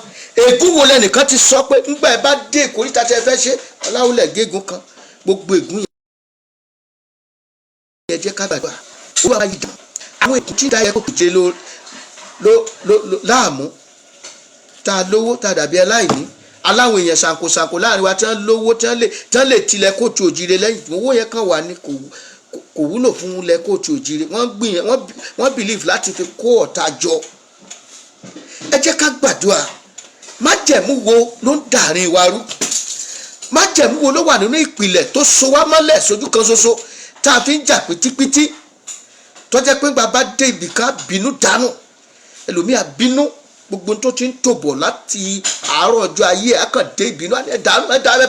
ègún wo lẹ́nìkan ti sọ pé ńgbà ẹ bá dé ìkórìtà tẹ́ fẹ́ ṣe ọláwùlẹ̀ gégùn kan gbogbo ègún yẹn jẹ́ ká gbàgbà ó wà yìí àwọn èkó tí ń da ẹ̀kọ́ kùjẹ́ láàmú tá a lówó tá a dàbí aláìní aláwọn èèyàn ṣàǹkóṣàǹkó láàrin wa tí wọ́n lówó tí wọ́n lè tilẹ̀ kóòtù òjìrè lẹ́yìn owó yẹn kàn wà ní kò wúlò fún ilẹ̀ kóòtù òjìrè wọ́n believe láti fi kó ọ̀tá jọ. Ẹ jẹ́ ká gbàdúrà májẹ̀mú wo ló ń dàrin wa rú, májẹ̀mú wo ló wà nínú ìpìlẹ̀ tó so wá mọ́lẹ̀ sójú kan ṣoṣo tá a fi ń jà pítípítí tó jẹ́ pé bàbá dé ibì kan bínú dànù ẹlòmíà bínú gbogbo tó ti ń tòbọ̀ láti àárọ̀ ọjọ́ ayé akàndé ìbínú ẹ̀dánù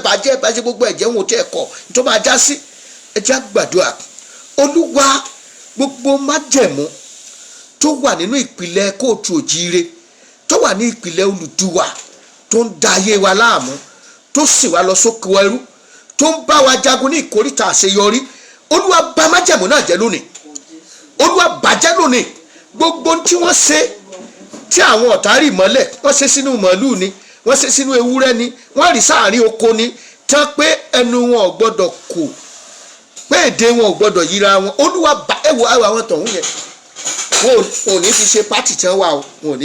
bàjẹ́ gbogbo ẹ̀jẹ̀ wọn ò tí ẹ̀ kọ̀ tó máa já sí. Ẹ jẹ́ gbàdúrà Olúwa gbogbo májẹ̀mú tó wà nínú ìpìlẹ̀ kóòtù òjíire tó wà ní ìpìlẹ̀ Olùduwà tó ń da ayé wa láàmú tó sì wá lọ sóko ẹrú tó ń bá wa jagun ní ìkórìtà àṣeyọrí Olúwa bà májẹ̀mú náà jẹ́ lónìí, Olúwa bàjẹ́ lónìí. Gbogbo tí wọ́n ṣe tí àwọn ọ̀tá rì mọ́lẹ̀ wọ́n ṣe sínú màálù ni wọ́n ṣe sínú ewúrẹ́ ni wọ́n rì sáàrin oko ni tán pé ẹnu wọn ò gbọ́dọ̀ kò pé èdè wọn ò gbọ́dọ̀ yíra wọn Olúwa bá ẹ̀wọ̀ àwọn tọ̀hún yẹn wọn ò ní fi ṣe pátì tí wọ́n wà o wọn ò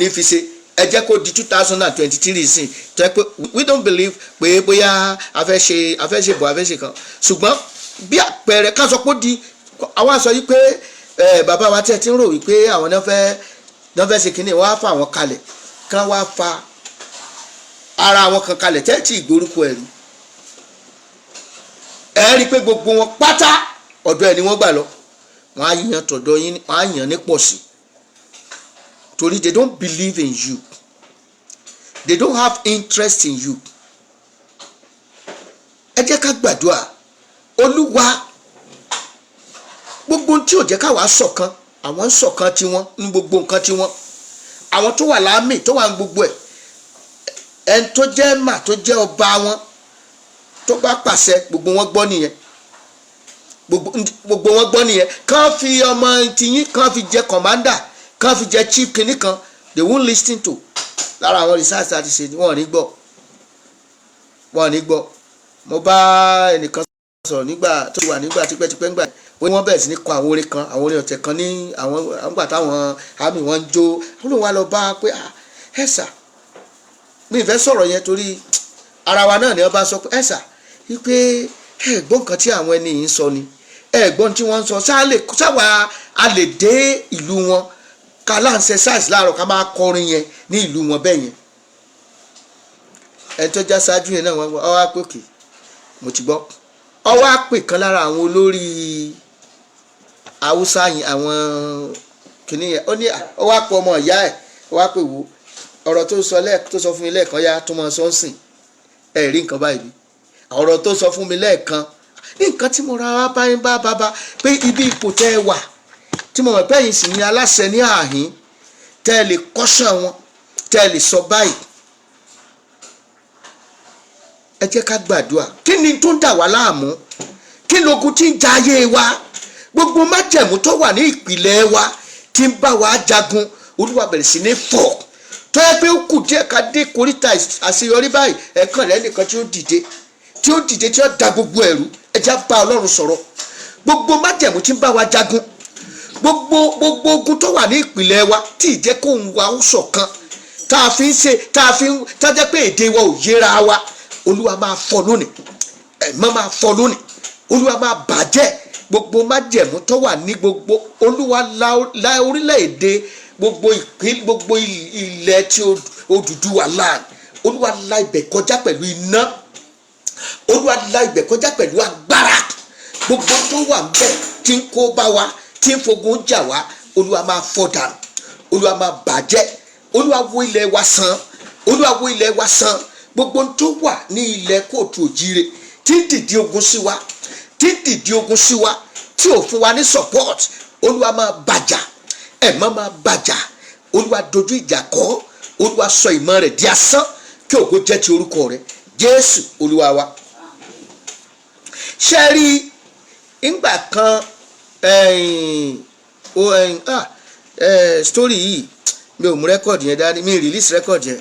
ní fi ṣe ẹ jẹ́ kó di 2023 sí tó yẹ pé we don't believe pé bóyá a fẹ́ ṣe bọ̀ a fẹ́ ṣe kan ṣùgbọ́n bí àpẹẹrẹ ká sọ pé ó di àwọn àṣọ yìí pé bàbá wa tí ẹ ti ń rò wípé àwọn náà fẹ́ ṣe kínní wọ́n á fa àwọn kalẹ̀ kán wá fa ara àwọn kan kalẹ̀ tẹ́ tí ìgbórúkọ ẹ̀rí ẹ rí i pé gbogbo wọn pátá ọ̀dọ̀ ẹ̀ ni wọ́n gbà lọ wọ́n á yàn tọ̀dọ̀ yín wọ́n á yàn ní pọ̀ sí torí they don't believe in you, they don't have interest in you. Ẹ jẹ́ ká gbàdúrà Olúwa gbogbo tí ò jẹ́ káwa ṣọ̀kan àwọn ń ṣọ̀kan tiwọn ní gbogbo nǹkan tiwọn àwọn tó wà láàmì tó wà ní gbogbo ẹ̀ ẹni tó jẹ́ mà tó jẹ́ ọba wọn tó bá pàṣẹ gbogbo wọn gbọ́ nìyẹn gbogbo wọn gbọ́ nìyẹn kàn fi ọmọ tiyín kàn fi jẹ commander kàn fi jẹ chief kìnnì kan they won't listen to lára àwọn research àti ṣe wọn ò ní gbọ́ mo bá ẹnìkan sọ̀rọ̀ nígbà tó wà nígbà tipẹ́tipẹ́ ńgbà wọ́n bẹ̀rẹ̀ sí ní kọ àwọn orin kan àwọn orin ọ̀tẹ̀ kan ní àwọn àgbà táwọn àmì wọn ń jó olóhùn wa lọ bá pé ẹ̀sà mi ìfẹ́ sọ̀rọ̀ yẹn torí ara wa náà ni wọ́n bá sọ pé ẹ̀sà wípé ẹ̀gbọ́n kan tí àwọn ẹni yìí ń sọ ni ẹ̀gbọ́n tí wọ́n ń sọ sáwa a lè dé ìlú wọn ká láǹṣẹ sáìsì láàárọ̀ ká máa kọrin yẹn ní ìlú wọn bẹ́ẹ̀ yẹn ẹni tó já ṣáájú yẹn náà wọ́n wá pé òkè mo ti gbọ́ ọwọ́ àpè kan lára àwọn olórí haúsá yìí àwọn kìnìyàn ó ní ọwọ́ àpò ọmọ ìyá ẹ̀ ọwọ́ àpè wò ọ̀rọ̀ tó sọ fún mi lẹ́ẹ̀kan yá tó máa sọ́nsìn ẹ̀ rí nǹkan báyìí bí ọ̀rọ̀ tó sọ fún mi lẹ́ẹ̀kan ní nǹkan tí mo ra wá báyìí bá pé ibi ipò tẹ́ ẹ wà tí mo mọ̀ pé ẹ̀yin sì ní aláṣẹ ní àhín tẹ́ ẹ lè kọ́ṣàn wọn tẹ́ ẹ lè sọ báyìí ẹ jẹ́ ká gbàdúrà kí ni tó ń dà wá láàmú kí lógun tí ń ja ayé wa gbogbo májẹ̀mú tó wà ní ìpìlẹ̀ wa tí ń bá wa jagun Olúwa bẹ̀rẹ̀ sí ní fọ̀ tó yẹ pé ó kù díẹ̀ ká dé koríta àṣeyọrí báyìí ẹ̀kan rẹ̀ nìkan tí ó dìde tí ó da gbogbo ẹ̀rú ẹ jẹ́ bá Ọlọ́run sọ̀rọ̀ gbogbo májẹ̀mú tí ń bá wa jagun gbogbo ogun tó wà ní ìpìlẹ̀ wa tí ìjẹ́ kó ń wa ó ṣọ̀kan tá a fi ń ṣe tá a jẹ́ pé èdè wa ò yéra wa Olúwa máa fọ́ lónìí ẹ̀mọ́ máa fọ́ lónìí Olúwa máa bàjẹ́ gbogbo májẹ̀mú tó wà ní gbogbo Olúwa la orílẹ̀-èdè gbogbo ìpín gbogbo ilẹ̀ tí Odùduwà land. Olúwa la ibẹ̀ kọjá pẹ̀lú iná. Olúwa la ibẹ̀ kọjá pẹ̀lú agbára. Gbogbo tó wà ńbẹ̀ tí ń kó bá wa, tí ń fogun jà wá, Olúwa máa fọ́ dànù. Olúwa máa bàjẹ́. Olúwa wó ilẹ̀ wa sàn. Olúwa wó ilẹ̀ wa sàn. Gbogbo tó wà ní ilẹ̀ kóòtù òjíire tí ń dìde ogun sí wa, tí ń dìde ogun sí wa, tí ò fún wa ní support, Olúwa máa bàjà. Ẹ̀mọ́ máa bàjà. Olúwa dojú ìjà kọ. Olúwa sọ ìmọ̀ rẹ̀ di asán. Kí ògo jẹ́ ti orúkọ rẹ̀. Jésù Olúwa wa. Ṣé rí ìgbà kan story yìí mi ò mú rẹ́kọ̀dì yẹn dání, mi release rẹ́kọ̀dì yẹn.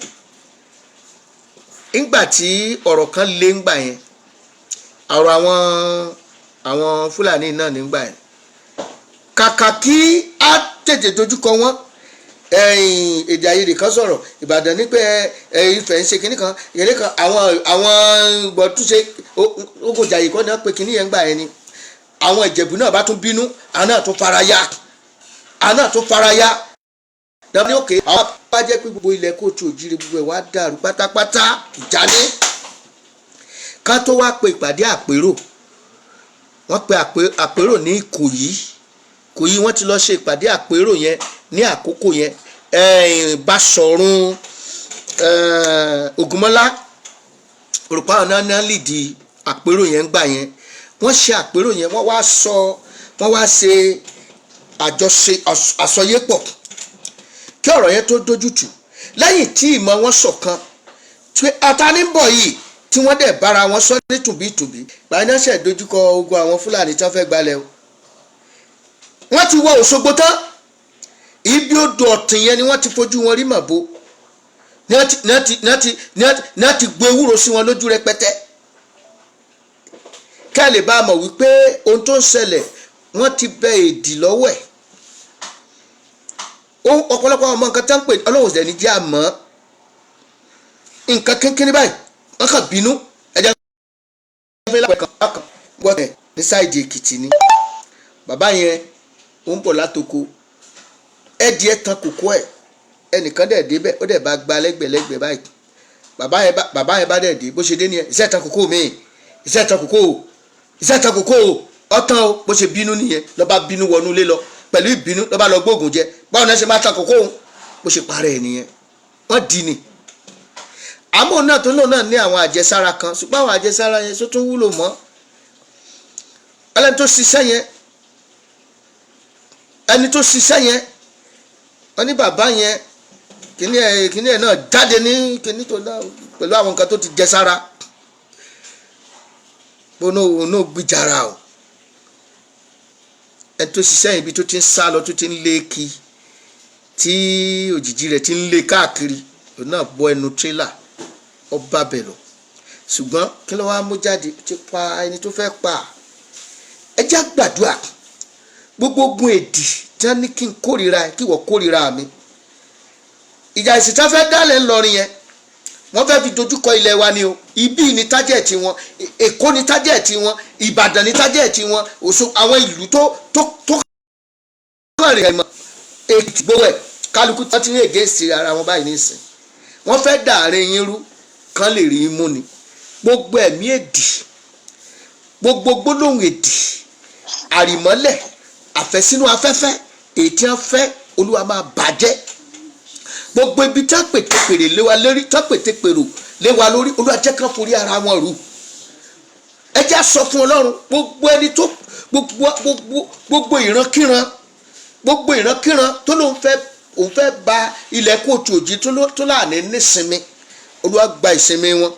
Ìgbà tí ọ̀rọ̀ kan lé ńgbà yẹn, ọ̀rọ̀ àwọn Fúlàní náà nígbà yẹn, kàkà kí á tètè dojúkọ wọn, èdè àìyedè kan sọ̀rọ̀, Ìbàdàn ní pé Ifẹ̀ ń ṣe kinní kan àwọn gbọ̀túnṣe Ògùnjàyè kan náà pé kinní yẹn gbà yẹn ni. Àwọn Ìjẹ̀bú náà bá tún bínú, àwọn náà tún fara ya. Dàbí òkè àwọn bá jẹ́ pé gbogbo ilẹ̀ kóòtù òjíire gbogbo ẹ̀ wá dàrú pátápátá ìjáde. Ká tó wá pe ìpàdé àpérò, wọ́n pe àpérò ní Ìkòyí wọ́n ti lọ ṣe ìpàdé àpérò yẹn ní àkókò yẹn. Báṣọ̀run Ògúnmọ́lá òrùpá ọ̀nà náà lìdí àpérò yẹn gbà yẹn. Wọ́n ṣe àpérò yẹn, wọ́n wá ṣe àjọṣe àsọyépọ̀ kí ọ̀rọ̀ yẹn tó dójútù. Lẹ́yìn tí ìmọ̀ wọn ṣọ̀kan pé àtàníbọ̀ yìí tí wọ́n dẹ̀ bára wọn sọ ní tùbítùbí, gbanáṣẹ́ dojúkọ ogun àwọn Fúlàní tí wọ́n fẹ́ gbalẹ̀ o. Wọ́n ti wọ Òṣogbo tán, ibi odò Ọ̀tìn yẹn ni wọ́n ti fojú wọn rí màbo, ní wọ́n ti gbé ewúro sí wọn lójú rẹpẹtẹ. Ká lè bá a mọ̀ wípé ohun tó ń ṣẹlẹ̀ wọ́n ti bẹ èdì lọ́wọ́ ẹ̀. Ọ̀pọ̀lọpọ̀ ọmọ nǹkan tó ń pè Ọlọ́run ṣẹ̀ ní jẹ́ àmọ́ nǹkan kékeré báyìí wọ́n kàn bínú ẹ̀jẹ̀ fẹ́ lápẹ̀ kan gbọ́dọ̀ ní sáìdì Èkìtì ni. Bàbá yẹn ó ń bọ̀ látoko, ẹ̀dì ẹ̀ tan kòkó ẹ̀, ẹnìkan dẹ̀ débẹ̀ ó dẹ̀ bá gba lẹ́gbẹ̀lẹ́gbẹ̀ báyìí. Bàbá yẹn bá dẹ̀ dé bó ṣe dé nìyẹn, iṣẹ́ tan kòkó mi, iṣẹ́ tan kòkó ọ̀tán o. Bó ṣe bínú nìyẹn ló bá bínú wọnú ilé lọ, pẹ̀lú ìbínú ló bá lọ gbóògùn jẹ. Báwo ni wọ́n ṣe máa tan kòkó òun? Bó ṣe parẹ́ ẹ̀ nìyẹn. Wọ́n dì ní. Àmọ́ náà tó lóun náà ní àwọn àjẹsára kan, ṣùgbọ́n àwọn àjẹsára yẹn tó tún wúlò mọ́. Ẹni tó ṣiṣẹ́ yẹn wọ́n ní bàbá yẹn kíní ẹ̀ náà jáde ní kíní tó náà pẹ̀lú àwọn nǹkan tó ti jẹ sára. Bó náà gbìjàrà o. Ẹni tó ṣiṣẹ́ yẹn ibi tó ti ń sá lọ tó ti ń lé kí, tí òjìji rẹ̀ ti ń lé káàkiri, òun náà bọ́ ẹnu tírélà ọba bẹ̀ lọ. Ṣùgbọ́n kí ló wá mú jáde? Ó ti pa ẹni tó fẹ́ pa. Ẹ jẹ́ gbàdúrà. Gbogbo ogun èdì tí wọ́n ní kí n kórìíra ẹ kí wọ́n kórìíra mi. Ìjà ìsìn tí wọ́n fẹ́ dálẹ̀ ńlọrin yẹn, wọ́n fẹ́ fi dojúkọ ilẹ̀ wa ni o. Ibí ni tájẹ̀tì wọn, Èkó ni tájẹ̀tì wọn, Ìbàdàn ni tájẹ̀tì wọn, àwọn ìlú tó kàn rìn ẹ̀mọ́ Èkìtì gbówó ẹ̀ kálukú tí wọ́n ti rí ègéèsì ara wọn báyìí nísìn. Wọ́n fẹ́ dàárín yín rú kán lè rí mú ni. Gbogbo ẹ̀mí èdì, gbogbo gbólóhùn èdì, àrìmọ́lẹ̀, àfẹ́sínú afẹ́fẹ́ èyí tí wọ́n fẹ́, Olúwa máa bàjẹ́. Gbogbo ibi tí wọ́n pètè pèrè lé wa lórí, tí wọ́n pètè pèrò lé wa lórí, Olúwa jẹ́ kán forí ara wọn rú. Ẹ jẹ́ sọ fún Ọlọ́run, gbogbo ẹni tó gbogbo ìrankíran tó lóun fẹ́ ba ilẹ̀ kóòtù òjì tó láàní nísinmi, Olúwa gba ìsinmi wọn.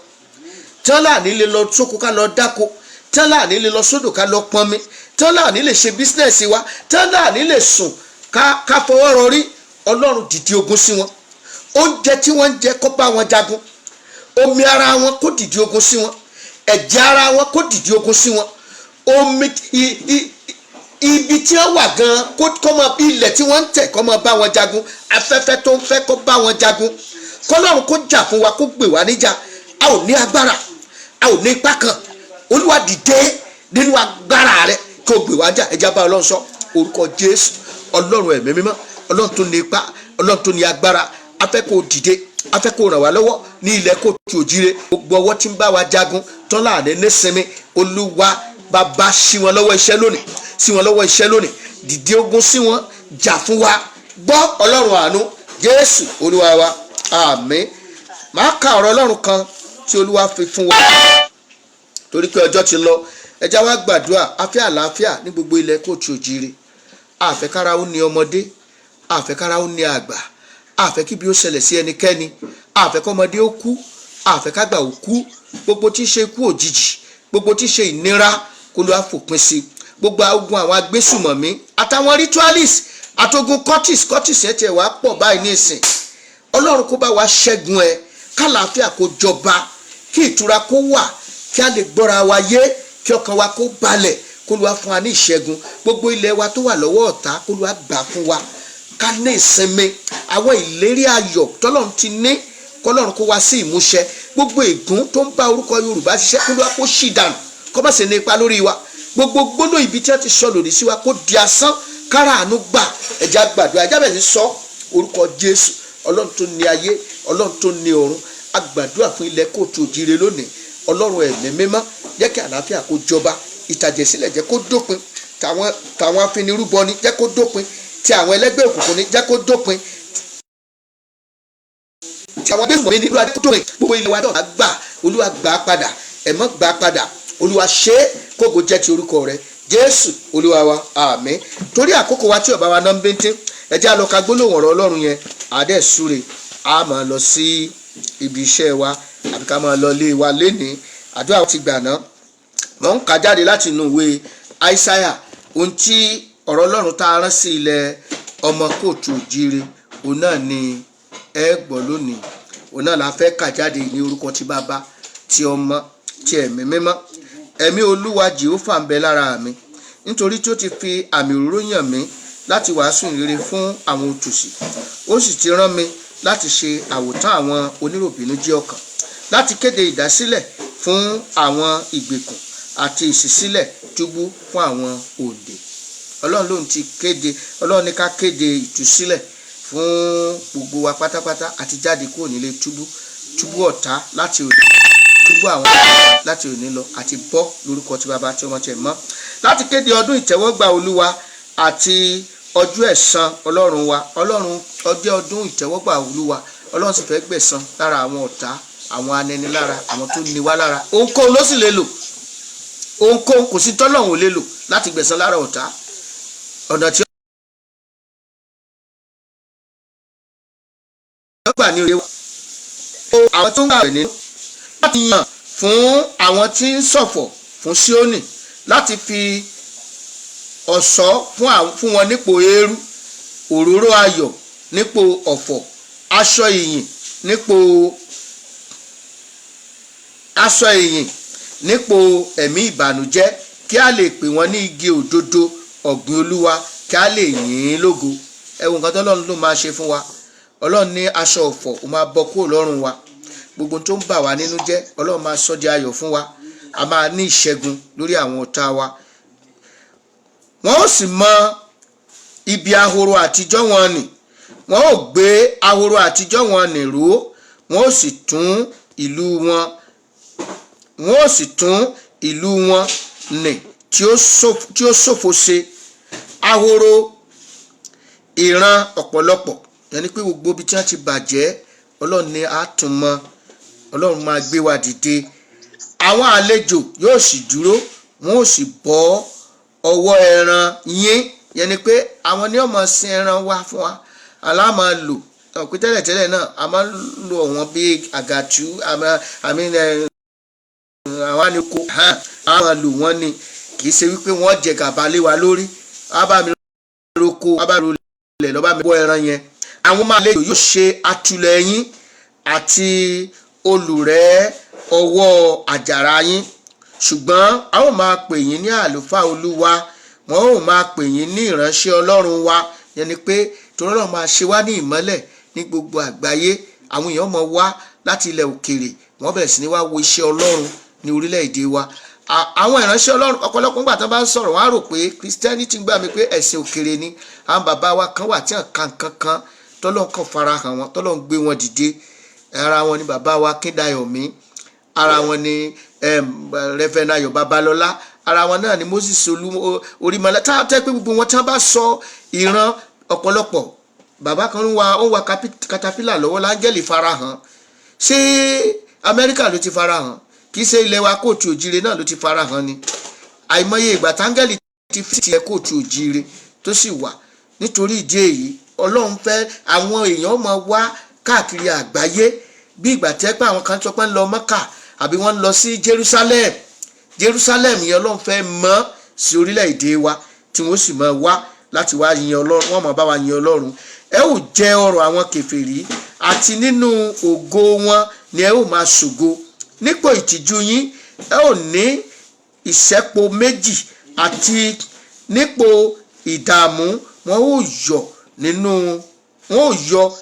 Tí wọ́n láàní lè lọ sóko ká lọ dáko, tí wọ́n láàní lè lọ sódò ká lọ pọnmi, tí wọ́n láàní lè ṣe bísínẹ́sì wa, tí wọ́n láàní lè sùn ká fọwọ́ rọrí, Ọlọ́run dìde ogun sí wọn. Oúnjẹ tí wọ́n ń jẹ kó bá wọn jagun, omi ara wọn kó dìde ogun sí wọn, ẹ̀jẹ̀ ara wọn kó dìde ogun sí wọn, ibi tí wọ́n wà gan kó mọ ilẹ̀ tí wọ́n ń tẹ̀ kó mọ bá wọn jagun, afẹ́fẹ́ tó ń fẹ́ kó bá wọn jagun. Kọ́lọ́run kó jà fún wa, kó gbè wá níjà. A ò ní agbára, a ò ní ipá kan. Olúwa dìde nínú agbára rẹ̀ kó gbè wá jà. Ẹja bá Ọlọ́run sọ orúkọ Jésù. Ọlọ́run ẹ̀mí mímọ́, Ọlọ́run tó ní ipá, Ọlọ́run tó ní agbára, a fẹ́ kó dìde a fẹ́ kó ràn wá lọ́wọ́ ní ilẹ̀ Kóòtù Òjíire. gbogbo ọwọ́ tí ń bá wa jagun tán láàrin nísinmi, Olúwa bàbá ṣí wọn lọ́wọ́ iṣẹ́ lónìí, ṣí wọn lọ́wọ́ iṣẹ́ lónìí, dìde ogun sí wọn, jà fún wa, gbọ́ Ọlọ́run àánú, Jésù Olúwa wa, àmín. màá ka ọ̀rọ̀ Ọlọ́run kan tí Olúwa fi fún wa torí pé ọjọ́ ti lọ. ẹ já wá gbàdúrà afẹ́ àlàáfíà ní gbogbo ilẹ̀ Kóòtù Òjíire. àfẹ́kára ó ní ọmọdé, àfẹ́kára ó ní àgbà, àfẹ́ kí bí ó ṣẹlẹ̀ sí ẹnikẹ́ni, àfẹ́kọ́mọdé ó kú, àfẹ́kágbà ó kú. gbogbo tí ń ṣe ikú òjijì, gbogbo tí ń ṣe ìnira, kó ló wá fòpin sí. gbogbo ogun àwọn agbésùmọ̀mí àtàwọn ritualist àtogun cultist ẹ̀ tiẹ̀ wá pọ̀ báyìí ní ìsìn. Ọlọ́run kó bá wa ṣẹ́gun ẹ̀, kálàáfíà kó jọba, kí ìtura kó wà, kí a lè gbọ́ra wa yé, kí ọkàn wa kó balẹ̀, kó ló wá fún wa ní ìṣẹ́gun. gbogbo ilẹ̀ wa tó wà lọ́wọ́ ọ̀tá, kó ló wá gbà fún wa, ká ní ìsinmi. àwọn ìlérí ayọ̀ tọ́lọ́run ti ní, kọ́lọ́run kó wá sí ìmúṣẹ. gbogbo ègún tó ń bá orúkọ Yorùbá ṣiṣẹ́, kó ló wá kó ṣì dànù, kó má ṣe ní ipa lórí wa. gbogbo gbóná ibi tí wọ́n ti sọ lòdì sí wa kó di asán, kára àánú gbà. ẹja gbàdúrà, ẹja bẹ̀rẹ̀ sí sọ orúkọ Jésù, Ọlọ́run tó ní ayé, Ọlọ́run tó ní ọ̀run. a gbàdúrà fún ilẹ̀ Kóòtù Òjíire lónìí. Ọlọ́run ẹ̀mí mímọ́, jẹ́ kí àlàáfíà kó jọba, ìtàjẹ̀sílẹ̀ jẹ́ kó dópin, tàwọn afinirúbọni jẹ́ kó dópin, tí àwọn ẹlẹ́gbẹ́ òkùnkùn ní jẹ́ kó dópin, tí àwọn agbésùnmọ̀ mi ní Olúwa jẹ́ kó dópin. gbogbo ilẹ̀ wa náà gbà, Olúwa gbà padà, ẹ̀mọ́ gbà padà, Olúwa ṣe é kógo jẹ́ ti orúkọ rẹ̀, Jésù Olúwa wa, àmín. torí àkókò wa tí ọba wa náà ń bíntín, ẹ jẹ́ á lọ ka gbólóhùn ọ̀rọ̀ Ọlọ́run yẹn, àdẹ́ súre, a máa lọ sí ibi iṣẹ́ wa àbí ká máa lọ ilé wa lénìí. àdúrà ti gbà náà. mò ń kà jáde láti inú ìwé Aísáyà, ohun tí ọ̀rọ̀ Ọlọ́run tá a rán sí ilẹ̀ ọmọ Kóòtù Òjíire, òun náà ni ẹ gbọ́ lónìí. òun náà la fẹ́ kà jáde ní orúkọ ti Bàbá, ti Ọmọ, ti Ẹ̀mí Mímọ́. ẹ̀mí Olúwa Jèhófà ń bẹ lára mi, nítorí tí ó ti fi àmì òróró yàn mí láti wàásù ìrere fún àwọn òtòṣì. ó sì ti rán mi láti ṣe àwòtán àwọn oníròbìnújẹ́ ọkàn, láti kéde ìdásílẹ̀ fún àwọn ìgbèkùn àti ìṣísílẹ̀ túbú fún àwọn òǹdè. Ọlọ́run ló ń ti kéde, Ọlọ́run ní ká kéde ìtúsílẹ̀ fún gbogbo wa pátápátá, àti jáde kúrò nílé túbú ọ̀tá láti òní, túbú àwọn láti òní lọ, àti bọ́ lórúkọ ti Bàbá, tí Ọmọ, tí Ẹ̀mí Mímọ́, láti kéde ọdún ìtẹ́wọ́gbà Olúwa àti ọjọ́ ẹ̀san Ọlọ́run wa. ọjọ́ ọdún ìtẹ́wọ́gbà Olúwa, Ọlọ́run sì fẹ́ gbẹ̀san lára àwọn ọ̀tá, àwọn anẹnilára, àwọn tó ní wá lára. ohunkóhun ló sì lè lò, ohunkóhun, kò sí tọ́lọ́run ò lè lò láti gbẹ̀san lára ọ̀tá. ọ̀nà tí ó gbà ní òye wa, àwọn tó ń gbà rẹ̀ nínú, láti yàn fún àwọn tí ń ṣọ̀fọ̀ fún Síónì, láti fi ọ̀ṣọ́ fún wọn nípò eérú, òróró ayọ̀ nípò ọ̀fọ̀, aṣọ ìyìn nípò ẹ̀mí ìbànújẹ́, kí a lè pè wọ́n ní igi òdodo ọ̀gbìn Olúwa, kí a lè yìn ín lógo. ẹ wo nǹkan tó Ọlọ́run ló máa ṣe fún wa. Ọlọ́run ní aṣọ ọ̀fọ̀ ó máa bọ́ kúrò lọ́rùn wa. gbogbo tó ń bà wá nínú jẹ́, Ọlọ́run máa sọ di ayọ̀ fún wa. a máa ní ìṣẹ́gun lórí àwọn ọ̀tá wa. wọ́n ó sì mọ ibi ahoro àtijọ́ wọn nì, wọ́n ó gbé ahoro àtijọ́ wọn nì ró, wọ́n ó sì tún ìlú wọn nì tí ó ṣòfò ṣe. ahoro ìran ọ̀pọ̀lọpọ̀, yẹn ni pé gbogbo ibi tí wọ́n ti bàjẹ́, Ọlọ́run ní àtúnmọ̀, Ọlọ́run máa gbé wa dìde. àwọn àlejò yóò sì dúró, wọ́n ó sì bọ́ ọwọ́ ẹran yín, yẹn ni pé àwọn ní ó máa sin ẹran wá fún wa, aláàmà lò. pé tẹ́lẹ̀tẹ́lẹ̀ náà a máa ń lo àwọn bíi àgàtú, àwọn àníkó, a máa lò wọ́n ni, kì í ṣe wípé wọ́n jẹ gàba lé wa lórí. a bá mi roko, a bá mi rolẹ̀, lọ́ bá mi bọ́ ẹran yẹn. àwọn máa lè yóò ṣe atúlẹ̀yìn àti olùrẹ́ ọwọ́ àjàrà yín, ṣùgbọ́n a ó máa pè yín ní àlùfáà Olúwa, wọ́n ó máa pè yín ní ìránṣẹ́ Ọlọ́run wa. yẹn ni pé torí Ọlọ́run máa ṣe wá ní ìmọ́lẹ̀ ní gbogbo àgbáyé. àwọn èèyàn máa wá láti ilẹ̀ òkèèrè, wọ́n bẹ̀rẹ̀ sí ní wá wo iṣẹ́ Ọlọ́run ní orílẹ̀-èdè wa. àwọn ìránṣẹ́ Ọlọ́run ọ̀pọ̀lọpọ̀ nígbà tí wọ́n bá ń sọ̀rọ̀, wọ́n á rò pé Christianity ń gbà mí pé ẹ̀sìn òkèèrè ni. àwọn bàbá wa kan wà tí wọ́n kan kankan, tọ́lọ́run kan farahàn wọn, tọ́lọ́run gbé wọn dìde. ara wọn ni bàbá wa Kíndayọ̀mí, ara wọn ni Reverend Ayọ̀ Babalọ́lá, ara wọn náà ni Moses Orímọlá. tá a tẹ́ pé gbogbo wọn tí wọ́n bá sọ ìran ọ̀pọ̀lọpọ̀, bàbá kan ó wa katapila lọ́wọ́ láńgẹ́lì farahàn. ṣé Amẹ́ríkà ló ti farahàn? kì í ṣe ilẹ̀ wa Kóòtù Òjíire náà ló ti farahàn ni? àìmọye ìgbà táńgẹ́lì ti fi tilẹ̀ Kóòtù Òjíire tó sì wà. nítorí ìdí èyí Ọlọ́run fẹ́ àwọn èèyàn máa wá káàkiri àgbáyé bí ìgbà tẹ́ pé àwọn kan sọ pé ń lọ Mọ́kà àbí wọ́n ń lọ sí Jerusalem yẹn Ọlọ́run fẹ́ mọ́ sí orílẹ̀-èdè wa tí wọ́n sì máa wá láti wá yin Ọlọ́run, wọ́n máa bá wa yin Ọlọ́run. ẹ ó jẹ ọrọ̀ àwọn kèfèrí àti nínú ògo wọn ni ẹ ó máa ṣògo. nípò ìtìjú yín ẹ ó ní ìṣẹ́po méjì àti nípò ìdààmú wọn ó yọ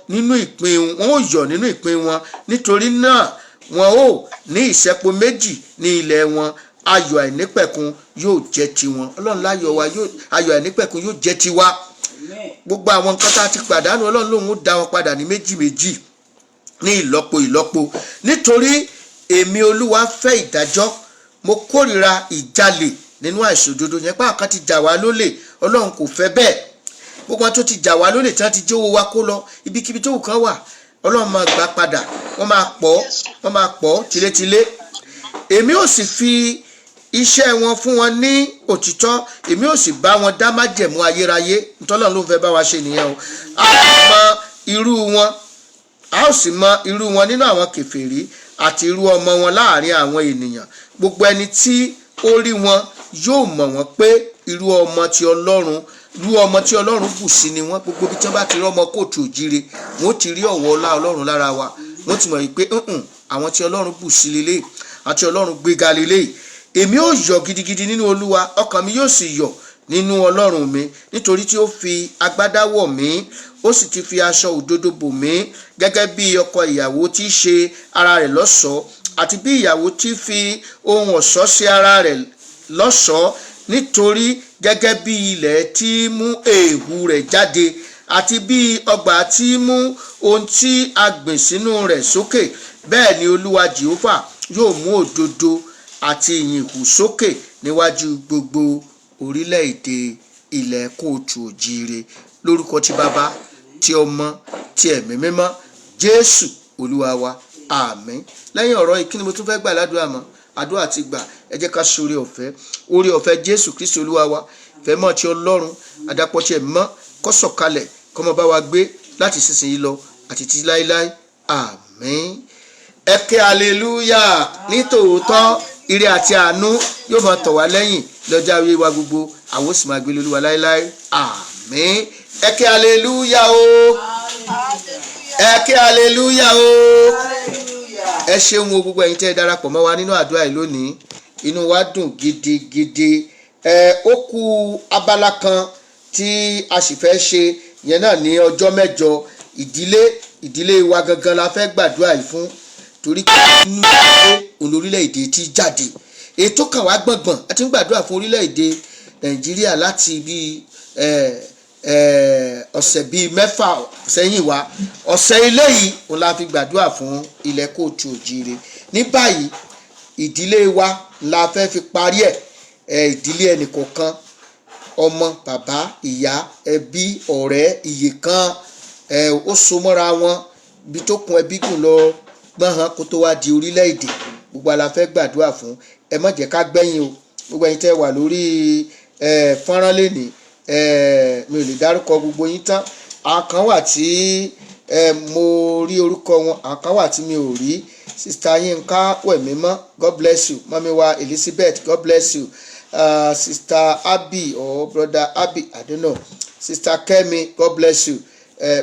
nínú ìpín wọn. nítorí náà wọn ó ní ìṣẹ́po méjì ní ilẹ̀ wọn, ayọ̀ àìnípẹ̀kun yóò jẹ́ tiwọn. Ọlọ́run láyọ̀ wa, ayọ̀ àìnípẹ̀kun yóò jẹ́ tiwa. gbogbo àwọn nǹkan tá a ti pàdánù Ọlọ́run lòun ó dá wọn padà ní méjì méjì, ní ìlọ́po. nítorí èmi Olúwa fẹ́ ìdájọ́, mo kórìíra ìjalè nínú àìṣòdodo. yẹn pàápàá kan ti jà wá lólè, Ọlọ́run kò fẹ́ bẹ́ẹ̀. gbogbo wọn tó ti jà wá lólè tí wọ́n ti jówó wa kó lọ ibikíbi tó wù kán wà, Ọlọ́run máa gbà padà. wọ́n máa pọ̀ tilétilé. èmi ò sì fi iṣẹ́ wọn fún wọn ní òtítọ́, èmi ò sì bá wọn dá májẹ̀mú ayérayé. ntọ́lọ́run ló ń fẹ́ bá wa ṣe nìyẹn o. a ó sì mọ irú wọn nínú àwọn kèfèrí àti irú ọmọ wọn láàrin àwọn ènìyàn. gbogbo ẹni tí ó rí wọn yóò mọ̀ wọ́n pé irú ọmọ tí Ọlọ́run bù sí ni wọ́n. gbogbo ibi tí wọ́n bá ti rí ọmọ Kóòtù Òjíire wọ́n ti rí ọ̀wọ̀ ọlá Ọlọ́run lára wa. wọ́n ti mọ̀ pé àwọn tí Ọlọ́run bù sí lélẹ̀ àti Ọlọ́run gbéga lélẹ̀. èmi ó yọ̀ gidigidi nínú Olúwa, ọkàn mi yóò sì yọ̀ nínú Ọlọ́run mi, nítorí tí ó fi agbádá wọ̀ mí, ó sì ti fi aṣọ òdodo bò mí, gẹ́gẹ́ bí ọkọ ìyàwó tí í ṣe ara rẹ̀ lọ́ṣọ̀ọ́, àti bí ìyàwó tí fi ohun ọ̀ṣọ́ ṣe ara rẹ̀ lọ́ṣọ̀ọ́. nítorí gẹ́gẹ́ bí ilẹ̀ tí mú èèhù rẹ̀ jáde, àti bí ọgbà tí mú ohun tí a gbìn sínú rẹ̀ sókè, bẹ́ẹ̀ ni Olúwa Jèhófà yóò mú òdodo àti ìyìn hù sókè níwájú gbogbo orílẹ̀-èdè ilẹ̀ Kóòtù Òjíire. lórúkọ ti Bàbá, ti Ọmọ, ti Ẹ̀mí Mímọ́, Jésù Olúwa wa, àmín. lẹ́yìn ọ̀rọ̀ yìí kí ni mo tún fẹ́ gbà ládùúrà mọ́? àdúrà ti gbà. ẹ jẹ́ ká ṣe oore ọ̀fẹ́ Jésù Kristi Olúwa wa, ìfẹ́ mọ́ ti Ọlọ́run, àdàpọ̀ ti Ẹ̀mí Mọ́ kó sọ̀kalẹ̀ kó máa bá wa gbé láti ìsinsìnyí lọ àti títí láéláé, àmín. ẹ ké hallelujah. nítòótọ́ ire àti àánú yóò máa tọ̀ wá lẹ́yìn lọ́jọ́ ayé wa gbogbo, àwọn ó sì máa gbé Olúwa láéláé, àmín. ẹ ké hallelujah o. ẹ ké hallelujah o. ẹ ṣeun o gbogbo ẹ̀yin tẹ́ ẹ darapọ̀ mọ́ wa nínú àdúrà yìí lónìí, inú wa dùn gidigidi. ó kù abala kan tí a sì fẹ́ ṣe, yẹn náà ní ọjọ́ mẹ́jọ. ìdílé wa gangan la fẹ́ gbàdúrà yìí fún, torí pé inú ìdílé olórílẹ̀-èdè ti jáde. ètò kan wá gbọ̀ngbọ̀n a ti ń gbàdúrà fún orílẹ̀-èdè Nàìjíríà láti bí ọ̀sẹ̀ bíi 6 sẹ́yìn wá. ọ̀sẹ̀ eléyìí òun la fi gbàdúrà fún ilẹ̀ Kóòtù Òjíire. ní báyìí ìdílé wa la fẹ́ fi parí ẹ̀. ìdílé ẹnìkọ̀ọ̀kan, ọmọ, bàbá, ìyá, ẹbí, ọ̀rẹ́, iye kan ó so mọ́ra wọn bí tó kun ẹbí gùn lọ gbọ́n kó tó wá di orílẹ̀-èdè. gbogbo la fẹ́ gbàdúrà fún. ẹ má jẹ́ ká gbẹ̀yìn o. gbogbo ẹ̀yin tẹ́ wà lórí fọ́nrán lénìí, mi ò lè dárúkọ gbogbo yín tán. àwọn kan wà tí mo rí orúkọ wọn, àwọn kan wà tí mi ò rí. Sister Yinka Wẹ̀mímọ́, God bless you. Mami wa Elizabeth, God bless you. Sister Abi or Brother Abi, I don't know. Sister Kemi, God bless you.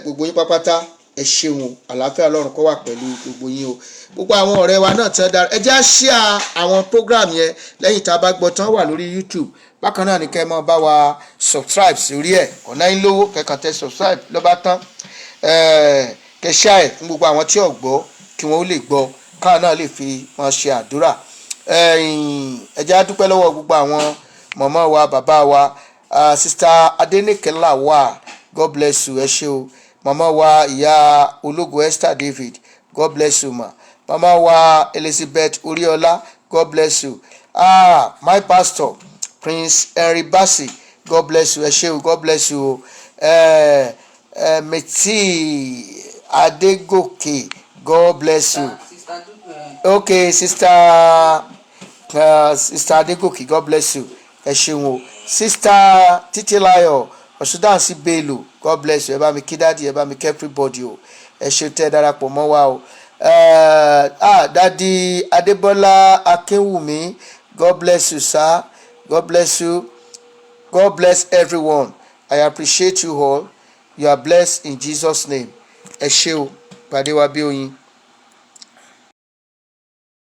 gbogbo yín pápátá ẹ ṣeun, àlàáfíà Ọlọ́run kó wà pẹ̀lú gbogbo yín o. gbogbo àwọn ọ̀rẹ́ wa náà tán dára, ẹ jẹ́ á share àwọn program yẹn lẹ́yìn tá a bá gbọ́ tán wà lórí YouTube. bákan náà ni kẹ́ ẹ máa bá wa subscribe sórí ẹ̀, ọ̀nà yín lówó kẹ́kàn tẹ subscribe ló bá tán. kẹ́ share ẹ̀ fún gbogbo àwọn tí ò gbọ́ kí wọ́n ó lè gbọ́, káwọn náà lè fi wọn ṣe àdúrà. ẹ jẹ́ á dúpẹ́ lọ́wọ́ gbogbo àwọn màmá wa, bàbá wa. Sister Adenike Lawal, God bless you, ẹ ṣé o. màmá wa ìyá ológo Esther David, God bless you ma. Mama wa Elizabeth Uriola, God bless you. My pastor Prince Henry Bassi, God bless you. Eshew, God bless you. Meti Adegoke, God bless you. Okay, sister Adegoke, God bless you. Eshew. Sister Titilayo Osudansi Bello, God bless you. Ẹ bá mi kí daddy, ẹ bá mi kí everybody o. Ẹ ṣé tẹ́ darapọ̀ mọ́ wa o. Daddy Adebola Akinwumi, God bless you sir. God bless you. God bless everyone. I appreciate you all. You are blessed in Jesus' name. Ẹ ṣé o. Pàdé wa bí oyin.